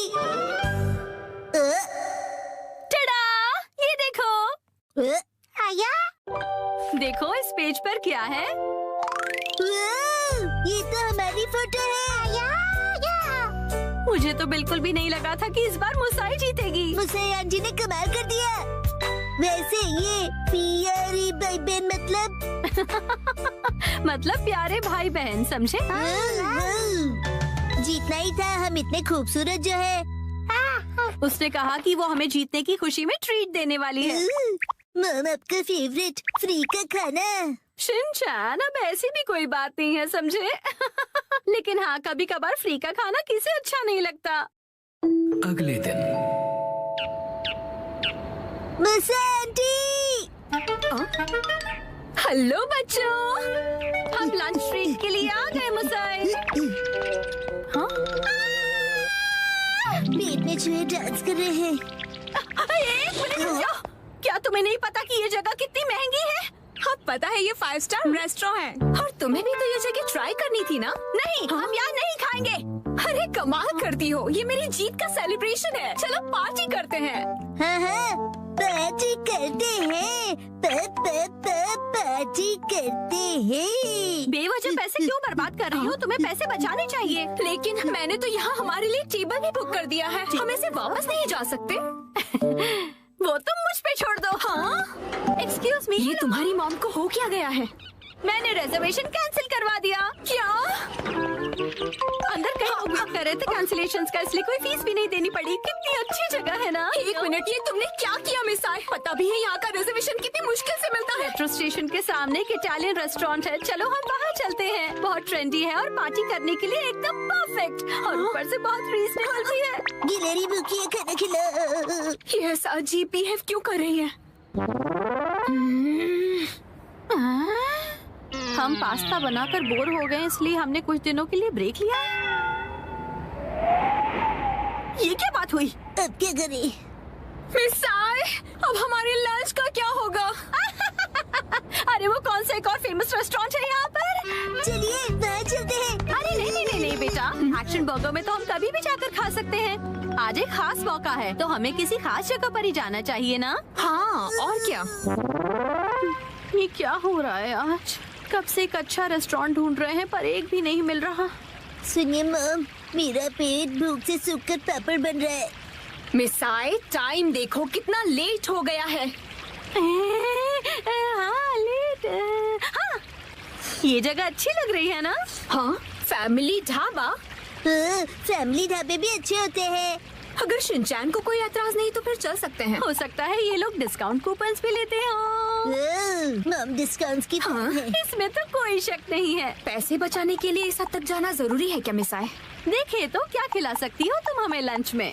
टडा, ये देखो। आया। देखो इस पेज पर क्या है। ये तो हमारी फोटो है। मुझे तो बिल्कुल भी नहीं लगा था कि इस बार मुसाई जीतेगी। मुसाई आंटी ने कमाल कर दिया। वैसे ये प्यारी भाई बहन मतलब मतलब प्यारे भाई बहन, समझे? जीतना ही था, हम इतने खूबसूरत जो है। उसने कहा कि वो हमें जीतने की खुशी में ट्रीट देने वाली है। मम, आपका फेवरेट फ्री का खाना। शिनचैन, अब ऐसी भी कोई बात नहीं है, समझे? लेकिन हाँ, कभी कभार फ्री का खाना किसे अच्छा नहीं लगता। अगले दिन बसंती। हेलो बच्चों, हम लंच ट्रीट के लिए आ गए मुसाई। हाँ? पेट में चूहे डांस कर रहे हैं। एक मिनट रुक जाओ। क्या तुम्हें नहीं पता कि ये जगह कितनी महंगी है? हाँ पता है, ये 5 स्टार रेस्टोरेंट है। और तुम्हें भी तो ये जगह ट्राई करनी थी ना? नहीं, हम यहाँ नहीं खाएंगे। अरे कमाल करती हो, ये मेरी जीत का सेलिब्रेशन है। चलो पार्टी करते हैं। हाँ, पार्टी करते हैं। पार्टी करते हैं। बेवजह पैसे क्यों बर्बाद कर रही हो? तुम्हें पैसे बचाने चाहिए। लेकिन मैंने तो यहाँ हमारे लिए टेबल भी बुक कर दिया है। हम ऐसे वापस नहीं जा सकते। वो तुम मुझ पे छोड़ दो। हाँ? एक्सक्यूज मी, ये तुम्हारी मॉम को हो क्या गया है? मैंने रिजर्वेशन कैंसिल करवा दिया। क्या? अंदर कहीं उपयोग कर रहे थे कैंसिलेशंस का, इसलिए कोई फीस भी नहीं देनी पड़ी। कितनी अच्छी जगह है ना? एक मिनट, ये तुमने क्या किया मिसाई? पता भी है यहाँ का रिजर्वेशन कितनी मुश्किल से मिलता है। मेट्रो स्टेशन के सामने एक इटालियन रेस्टोरेंट है। चलो हम वहाँ चलते हैं। बहुत ट्रेंडी है और पार्टी करने के लिए एकदम परफेक्ट, और ऊपर से बहुत रीजनेबल भी है। गिलहरी भूखी है, खाना खिला। ये ऐसा अजीब बिहेव क्यों कर रही है? हम पास्ता बनाकर बोर हो गए, इसलिए हमने कुछ दिनों के लिए ब्रेक लिया है। ये क्या बात हुई? अब क्या करें? मिसाई, अब हमारे लंच का क्या होगा? अरे वो कौन सा एक और फेमस रेस्टोरेंट है यहाँ पर? चलिए वहाँ चलते हैं। अरे नहीं बेटा, एक्शन बर्गर में तो हम कभी भी जाकर खा सकते हैं। आज एक खास मौका है, तो हमें किसी खास जगह पर ही जाना चाहिए ना? हाँ, और क्या? ये क्या हो रहा है आज? कब से एक अच्छा रेस्टोरेंट ढूंढ रहे हैं, पर एक भी नहीं मिल रहा। सुनिए मॉम, मेरा पेट भूख से सूखकर पापड़ बन रहा है। मिसाई, टाइम देखो कितना लेट हो गया है। हाँ, लेट। हाँ, ये जगह अच्छी लग रही है ना? हाँ, फैमिली ढाबा। फैमिली ढाबे भी अच्छे होते हैं। अगर शिनचैन को कोई एतराज नहीं तो फिर चल सकते हैं। हो सकता है ये लोग डिस्काउंट कूपन्स भी लेते हो। मॉम डिस्काउंट्स की हाँ, इसमें तो कोई शक नहीं है। पैसे बचाने के लिए इस हद तक जाना जरूरी है क्या मिसाई? देखे तो क्या खिला सकती हो तुम हमें लंच में?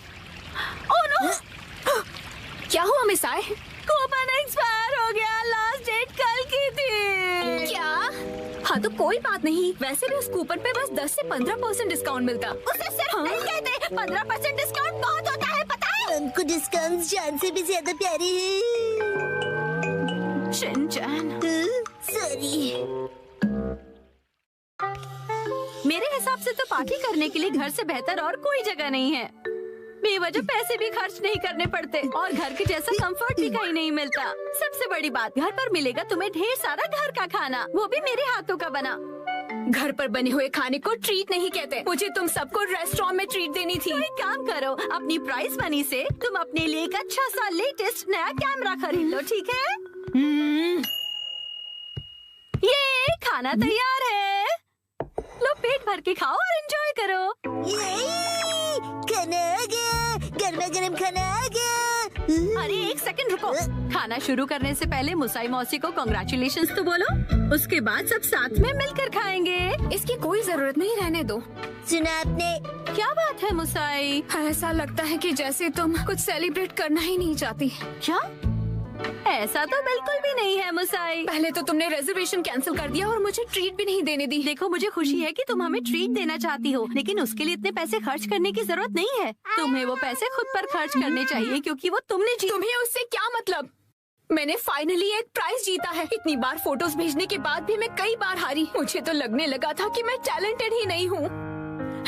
Oh no! क्या हुआ मिसाई? कूपन एक्सपायर हो गया, लास्ट डेट कल की थी। क्या? हाँ तो कोई बात नहीं, वैसे भी उस कूपन पे बस 10 से 15% डिस्काउंट मिलता। उसे सिर्फ नहीं कहते, 15% डिस्काउंट बहुत होता है, पता है? हमको डिस्काउंट जान से भी ज्यादा प्यारे हैं। Shinchan, sorry. मेरे हिसाब से तो पार्टी करने के लिए घर से बेहतर और कोई जगह नहीं है। बेवजह पैसे भी खर्च नहीं करने पड़ते और घर के जैसा कंफर्ट भी कहीं नहीं मिलता। सबसे बड़ी बात, घर पर मिलेगा तुम्हें ढेर सारा घर का खाना, वो भी मेरे हाथों का बना। घर पर बने हुए खाने को ट्रीट नहीं कहते। मुझे तुम सबको रेस्टोरेंट में ट्रीट देनी थी। तो एक काम करो, अपनी प्राइस मनी से तुम अपने लिए एक अच्छा सा लेटेस्ट नया कैमरा खरीद लो, ठीक है? ये खाना तैयार है, लो पेट भर के खाओ और एंजॉय करो। खाना आ गया, गर्मा गर्म खाना आ गया। अरे एक सेकंड रुको, खाना शुरू करने से पहले मुसाई मौसी को कांग्रेचुलेशंस तो बोलो, उसके बाद सब साथ में मिलकर खाएंगे। इसकी कोई जरूरत नहीं, रहने दो। सुना आपने? क्या बात है मुसाई? ऐसा लगता है कि जैसे तुम कुछ सेलिब्रेट करना ही नहीं चाहती। क्या? ऐसा तो बिल्कुल भी नहीं है मुसाई। पहले तो तुमने रिजर्वेशन कैंसिल कर दिया और मुझे ट्रीट भी नहीं देने दी। देखो मुझे खुशी है कि तुम हमें ट्रीट देना चाहती हो, लेकिन उसके लिए इतने पैसे खर्च करने की जरूरत नहीं है। तुम्हें वो पैसे खुद पर खर्च करने चाहिए, क्योंकि वो तुमने तुम्हें उससे क्या मतलब? मैंने फाइनली एक प्राइज जीता है। इतनी बार फोटोज भेजने के बाद भी मैं कई बार हारी। मुझे तो लगने लगा था कि मैं टैलेंटेड ही नहीं हूँ।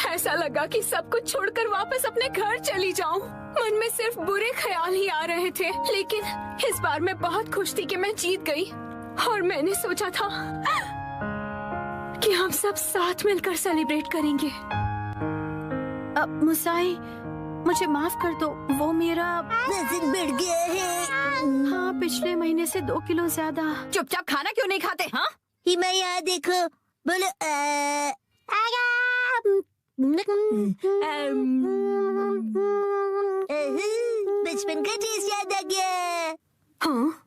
ऐसा लगा कि सब कुछ छोड़कर वापस अपने घर चली जाऊं। मन में सिर्फ बुरे ख्याल ही आ रहे थे, लेकिन इस बार मैं बहुत खुश थी कि मैं जीत गई। और मैंने सोचा था कि हम सब साथ मिलकर सेलिब्रेट करेंगे। अब मुसाई, मुझे माफ कर दो, वो मेरा वजन बढ़ गया है। हाँ, पिछले महीने से 2 किलो ज्यादा। चुपचाप खाना क्यों नहीं खाते? हाँ, हिमा यहाँ देखो, बोलो बचपन का टेस्ट याद आ गया। हाँ?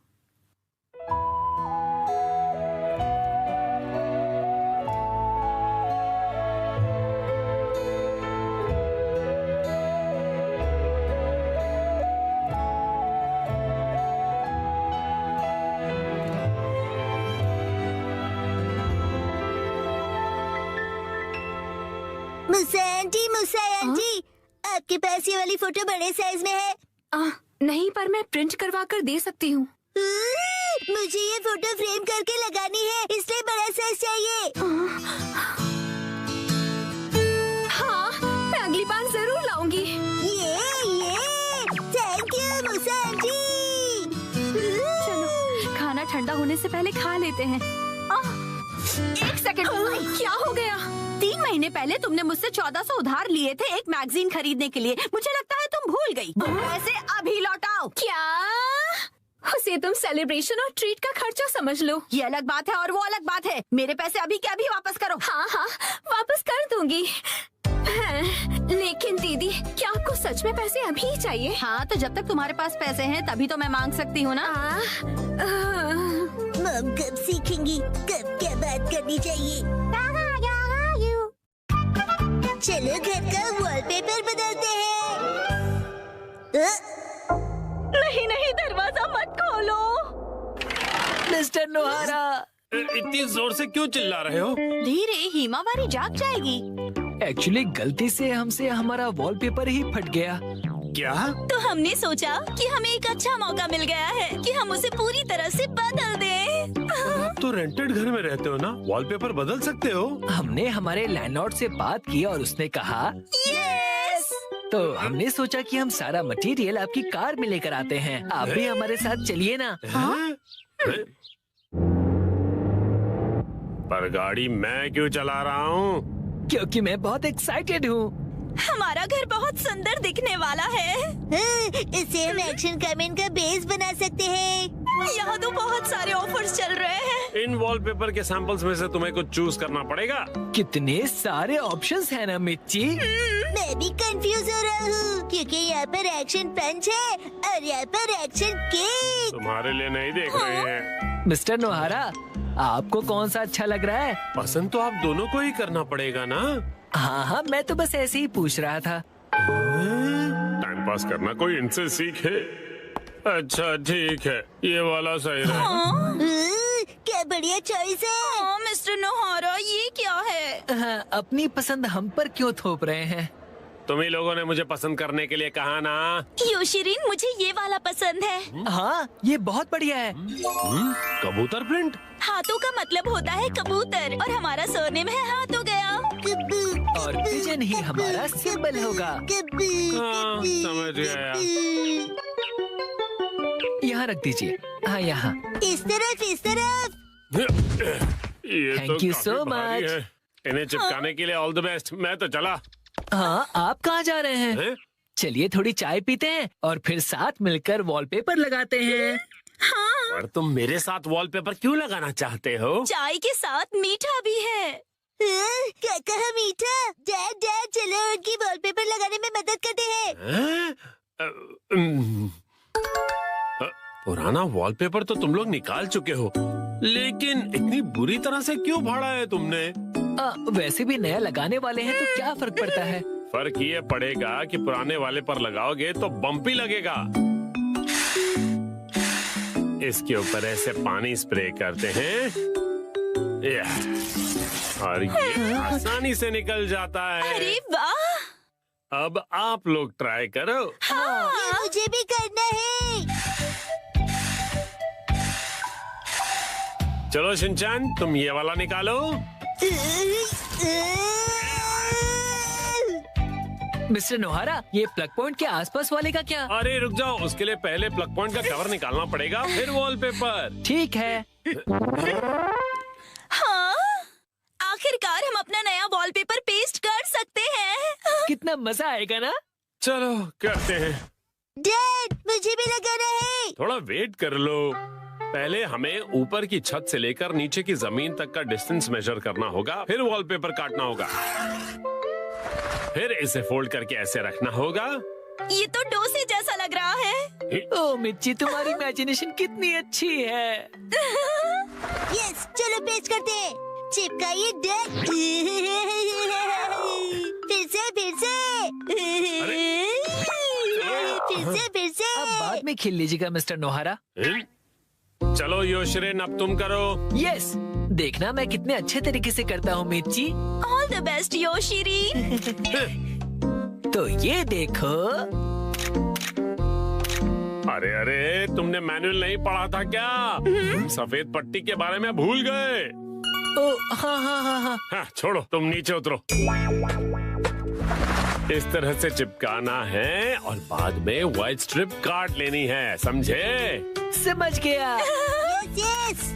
मुसा आंटी, आपके पास ये वाली फोटो बड़े साइज में है? नहीं, पर मैं प्रिंट करवा कर दे सकती हूँ। मुझे ये फोटो फ्रेम करके लगानी है, इसलिए बड़ा साइज चाहिए। हाँ, मैं अगली बार जरूर लाऊंगी। ये थैंक यू मुसा आंटी। चलो, खाना ठंडा होने से पहले खा लेते हैं। एक सेकंड, क्या हो गया? 3 महीने पहले तुमने मुझसे 1400 उधार लिए थे एक मैगजीन खरीदने के लिए। मुझे लगता है तुम भूल गई। पैसे अभी लौटाओ। क्या? उसे तुम सेलिब्रेशन और ट्रीट का खर्चा समझ लो। ये अलग बात है और वो अलग बात है। मेरे पैसे अभी के अभी वापस करो। हाँ, वापस कर दूंगी। लेकिन दीदी, क्या आपको सच में पैसे अभी ही चाहिए? हाँ, तो जब तक तुम्हारे पास पैसे हैं तभी तो मैं मांग सकती हूँ ना। मम कब सीखेंगी कब क्या बात करनी चाहिए? चलो घर का वॉलपेपर बदलते हैं। नहीं, दरवाजा मत खोलो। मिस्टर नोहारा, इतनी जोर से क्यों चिल्ला रहे हो? धीरे, हिमावारी जाग जाएगी। एक्चुअली गलती से हमसे हमारा वॉलपेपर ही फट गया। क्या? तो हमने सोचा कि हमें एक अच्छा मौका मिल गया है कि हम उसे पूरी तरह से बदल दें। तो रेंटेड घर में रहते हो ना, वॉलपेपर बदल सकते हो। हमने हमारे लैंडलॉर्ड से बात की और उसने कहा यस। तो हमने सोचा कि हम सारा मटेरियल आपकी कार में लेकर आते हैं। आप भी हमारे साथ चलिए ना। पर गाड़ी मैं क्यों चला रहा हूँ? क्योंकि मैं बहुत एक्साइटेड हूँ। हमारा घर बहुत सुंदर दिखने वाला है। इसे हम एक्शन कमेंट का बेस बना सकते हैं। यहाँ तो बहुत सारे ऑफर्स चल रहे हैं। इन वॉलपेपर के सैंपल्स में से तुम्हें कुछ चूज करना पड़ेगा। कितने सारे ऑप्शंस हैं ना मिर्ची। मैं भी कंफ्यूज हो रहा हूँ क्योंकि यहाँ पर एक्शन पंच है और यहाँ पर एक्शन केक। तुम्हारे लिए नहीं देख रहे हैं। मिस्टर नोहारा, आपको कौन सा अच्छा लग रहा है? पसंद तो आप दोनों को ही करना पड़ेगा ना। हाँ, मैं तो बस ऐसे ही पूछ रहा था। टाइम पास करना कोई इनसे सीखे। अच्छा ठीक है, ये वाला सही है। क्या बढ़िया चॉइस है। मिस्टर नोहारा, ये क्या है? हाँ, अपनी पसंद हम पर क्यों थोप रहे हैं? तुम ही लोगों ने मुझे पसंद करने के लिए कहा ना। योशिरीन, मुझे ये वाला पसंद है। हाँ, ये बहुत बढ़िया है। कबूतर प्रिंट। हाथों का मतलब होता है कबूतर और हमारा सरनेम है हाथ हो गया। और पिजन ही हमारा सिंबल होगा। हाँ, समझ गया। यहाँ रख दीजिए। हाँ, यहाँ। इस तरफ। ये Thank तो you काफी so भारी much. है। इन्हें चिपकाने के लिए ऑल द बेस्ट। मैं तो चला। हाँ, आप कहाँ जा रहे हैं? चलिए थोड़ी चाय पीते हैं और फिर साथ मिलकर वॉलपेपर लगाते हैं। हाँ। और तुम मेरे साथ वॉलपेपर क्यों लगाना चाहते हो? चाय के साथ मीठा भी है। क्या कहा मीठा? डैड चलो उनकी वॉलपेपर लगाने में मदद करते हैं। पुराना वॉलपेपर तो तुम लोग निकाल चुके हो, लेकिन इतनी बुरी तरह से क्यों फाड़ा है तुमने? वैसे भी नया लगाने वाले हैं तो क्या फर्क पड़ता है? फर्क ये पड़ेगा कि पुराने वाले पर लगाओगे तो बम्पी लगेगा। इसके ऊपर ऐसे पानी स्प्रे करते हैं और ये आसानी से निकल जाता है। अरे वाह! अब आप लोग ट्राई करो। हाँ। ये मुझे भी करना है। चलो शिनचैन, तुम ये वाला निकालो। मिस्टर नोहारा, ये प्लग पॉइंट के आसपास वाले का क्या? अरे रुक जाओ, उसके लिए पहले प्लग पॉइंट का कवर निकालना पड़ेगा, फिर वॉलपेपर। ठीक है। हाँ, आखिरकार हम अपना नया वॉलपेपर पेस्ट कर सकते हैं। कितना मजा आएगा ना? चलो करते हैं। डैड, मुझे भी लगाना है। थोड़ा वेट कर लो। पहले हमें ऊपर की छत से लेकर नीचे की जमीन तक का डिस्टेंस मेजर करना होगा, फिर वॉलपेपर काटना होगा। फिर इसे फोल्ड करके ऐसे रखना होगा। ये तो डोसे जैसा लग रहा है। ओ मिर्ची, तुम्हारी इमेजिनेशन कितनी अच्छी है। यस, चलो पेस्ट करते हैं। चिपकाइए डक। फिर से अब बाद में खेल लीजिएगा मिस्टर नोहारा। चलो योशरिन, अब तुम करो। यस, देखना मैं कितने अच्छे तरीके से करता हूँ मिर्ची। All the best Yoshiri. तो ये देखो। अरे अरे, तुमने मैनुअल नहीं पढ़ा था क्या? तुम सफेद पट्टी के बारे में भूल गए। ओ हाँ हाँ हाँ हाँ। हाँ, छोड़ो, तुम नीचे उतरो। इस तरह से चिपकाना है और बाद में व्हाइट स्ट्रिप काट लेनी है, समझे? समझ गया। यस।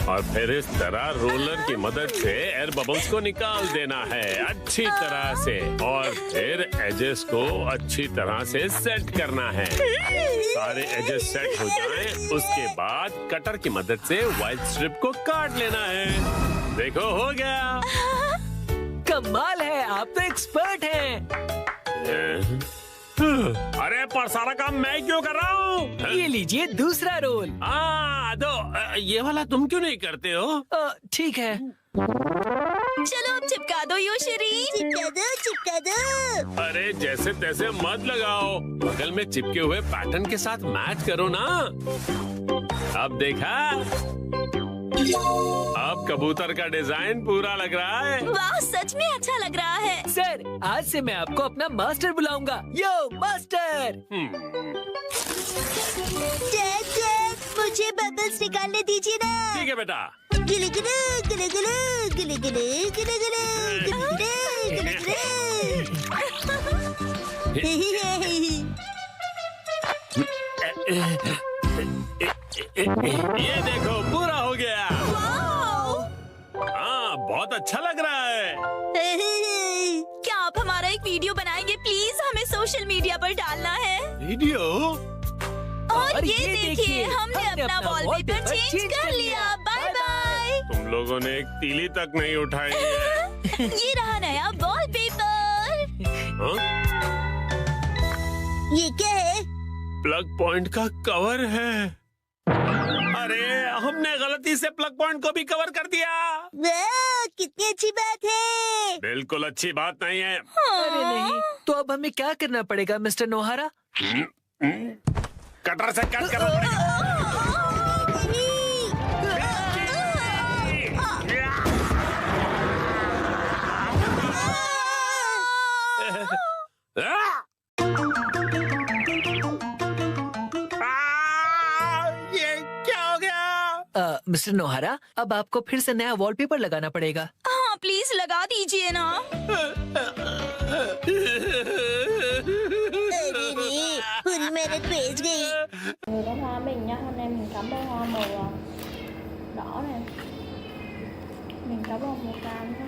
और फिर इस तरह रोलर की मदद से एयर बबल्स को निकाल देना है अच्छी तरह से, और फिर एजेस को अच्छी तरह से सेट करना है। सारे एजेस सेट हो जाएं, उसके बाद कटर की मदद से व्हाइट स्ट्रिप को काट लेना है। देखो, हो गया। कमाल है, आप तो एक्सपर्ट हैं। अरे पर सारा काम मैं क्यों कर रहा हूँ? ये लीजिए दूसरा रोल। ये वाला तुम क्यों नहीं करते हो? ठीक है। चलो अब चिपका दो योशिरी। चिपका दो। अरे जैसे तैसे मत लगाओ, बगल में चिपके हुए पैटर्न के साथ मैच करो ना। अब देखा, अब कबूतर का डिजाइन पूरा लग रहा है। वाह, सच में अच्छा लग रहा है। सर, आज से मैं आपको अपना मास्टर बुलाऊंगा। यो मास्टर। मुझे बबल्स निकालने दीजिए ना। ठीक है बेटा। गिले गिले गिले गिले गिले गिले गिले गिले ये देखो, पूरा हो गया। हाँ, बहुत अच्छा लग रहा है। क्या आप हमारा एक वीडियो बनाएंगे प्लीज? हमें सोशल मीडिया पर डालना है। वीडियो? और ये देखिए, हमने अपना वॉलपेपर चेंज कर लिया। Bye bye. तुम लोगों ने एक तीली तक नहीं उठाई है। ये रहा नया वॉलपेपर। ये क्या है? प्लग पॉइंट का कवर है। अरे, हमने गलती से प्लग पॉइंट को भी कवर कर दिया। वाह, कितनी अच्छी बात है। बिल्कुल अच्छी बात नहीं है। अरे नहीं, तो अब हमें क्या करना पड़ेगा मिस्टर नोहारा? कटर से कट करना पड़ेगा। ये क्या हो गया? मिस्टर नोहारा, अब आपको फिर से नया वॉलपेपर लगाना पड़ेगा। हाँ, प्लीज लगा दीजिए ना। पूरी मेहनत भेज गई। Người có hoa bình nhá, hôm nay mình cắm bông hoa màu đỏ này. Mình cắm bông màu cam nhá.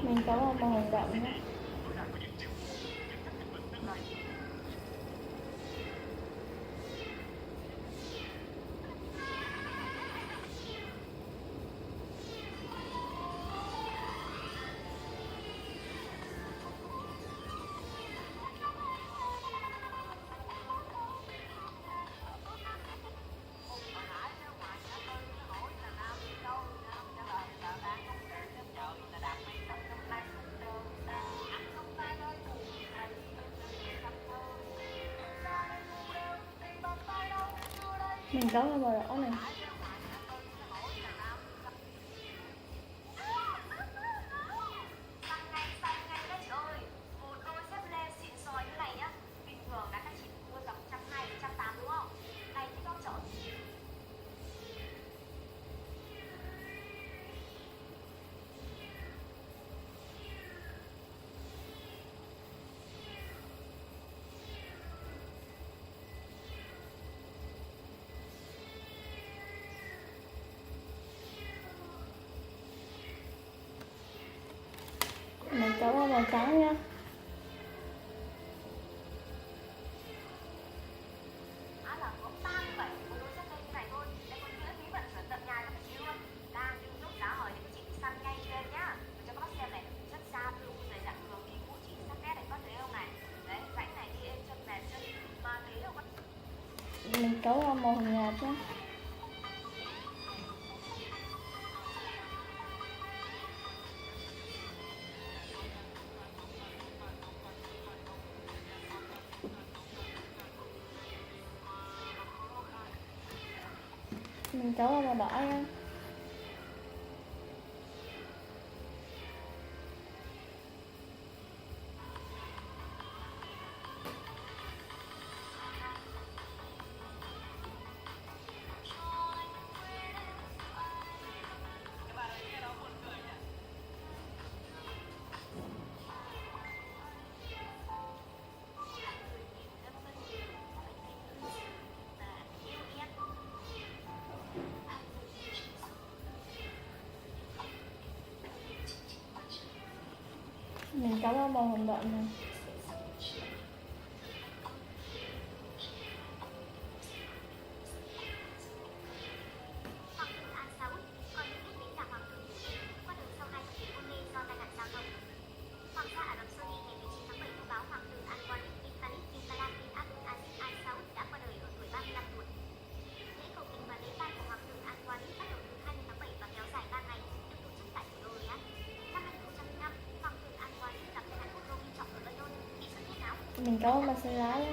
Mình cắm bông màu hồng đậm nhá. Mình cắm vào màu đỏ này. cấu qua màu trắng nha. Mình cấu qua màu hồng nhạt nhé. Mình cấu qua màu đỏ nha. Mình cắm vào màu hồng đậm này. Mình có mặt xanh lá nhé.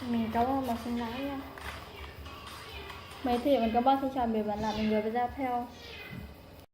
Mình có mặt xanh lá nha. Mấy thì mình có bao xin chào, biệt bạn là mình vừa mới ra theo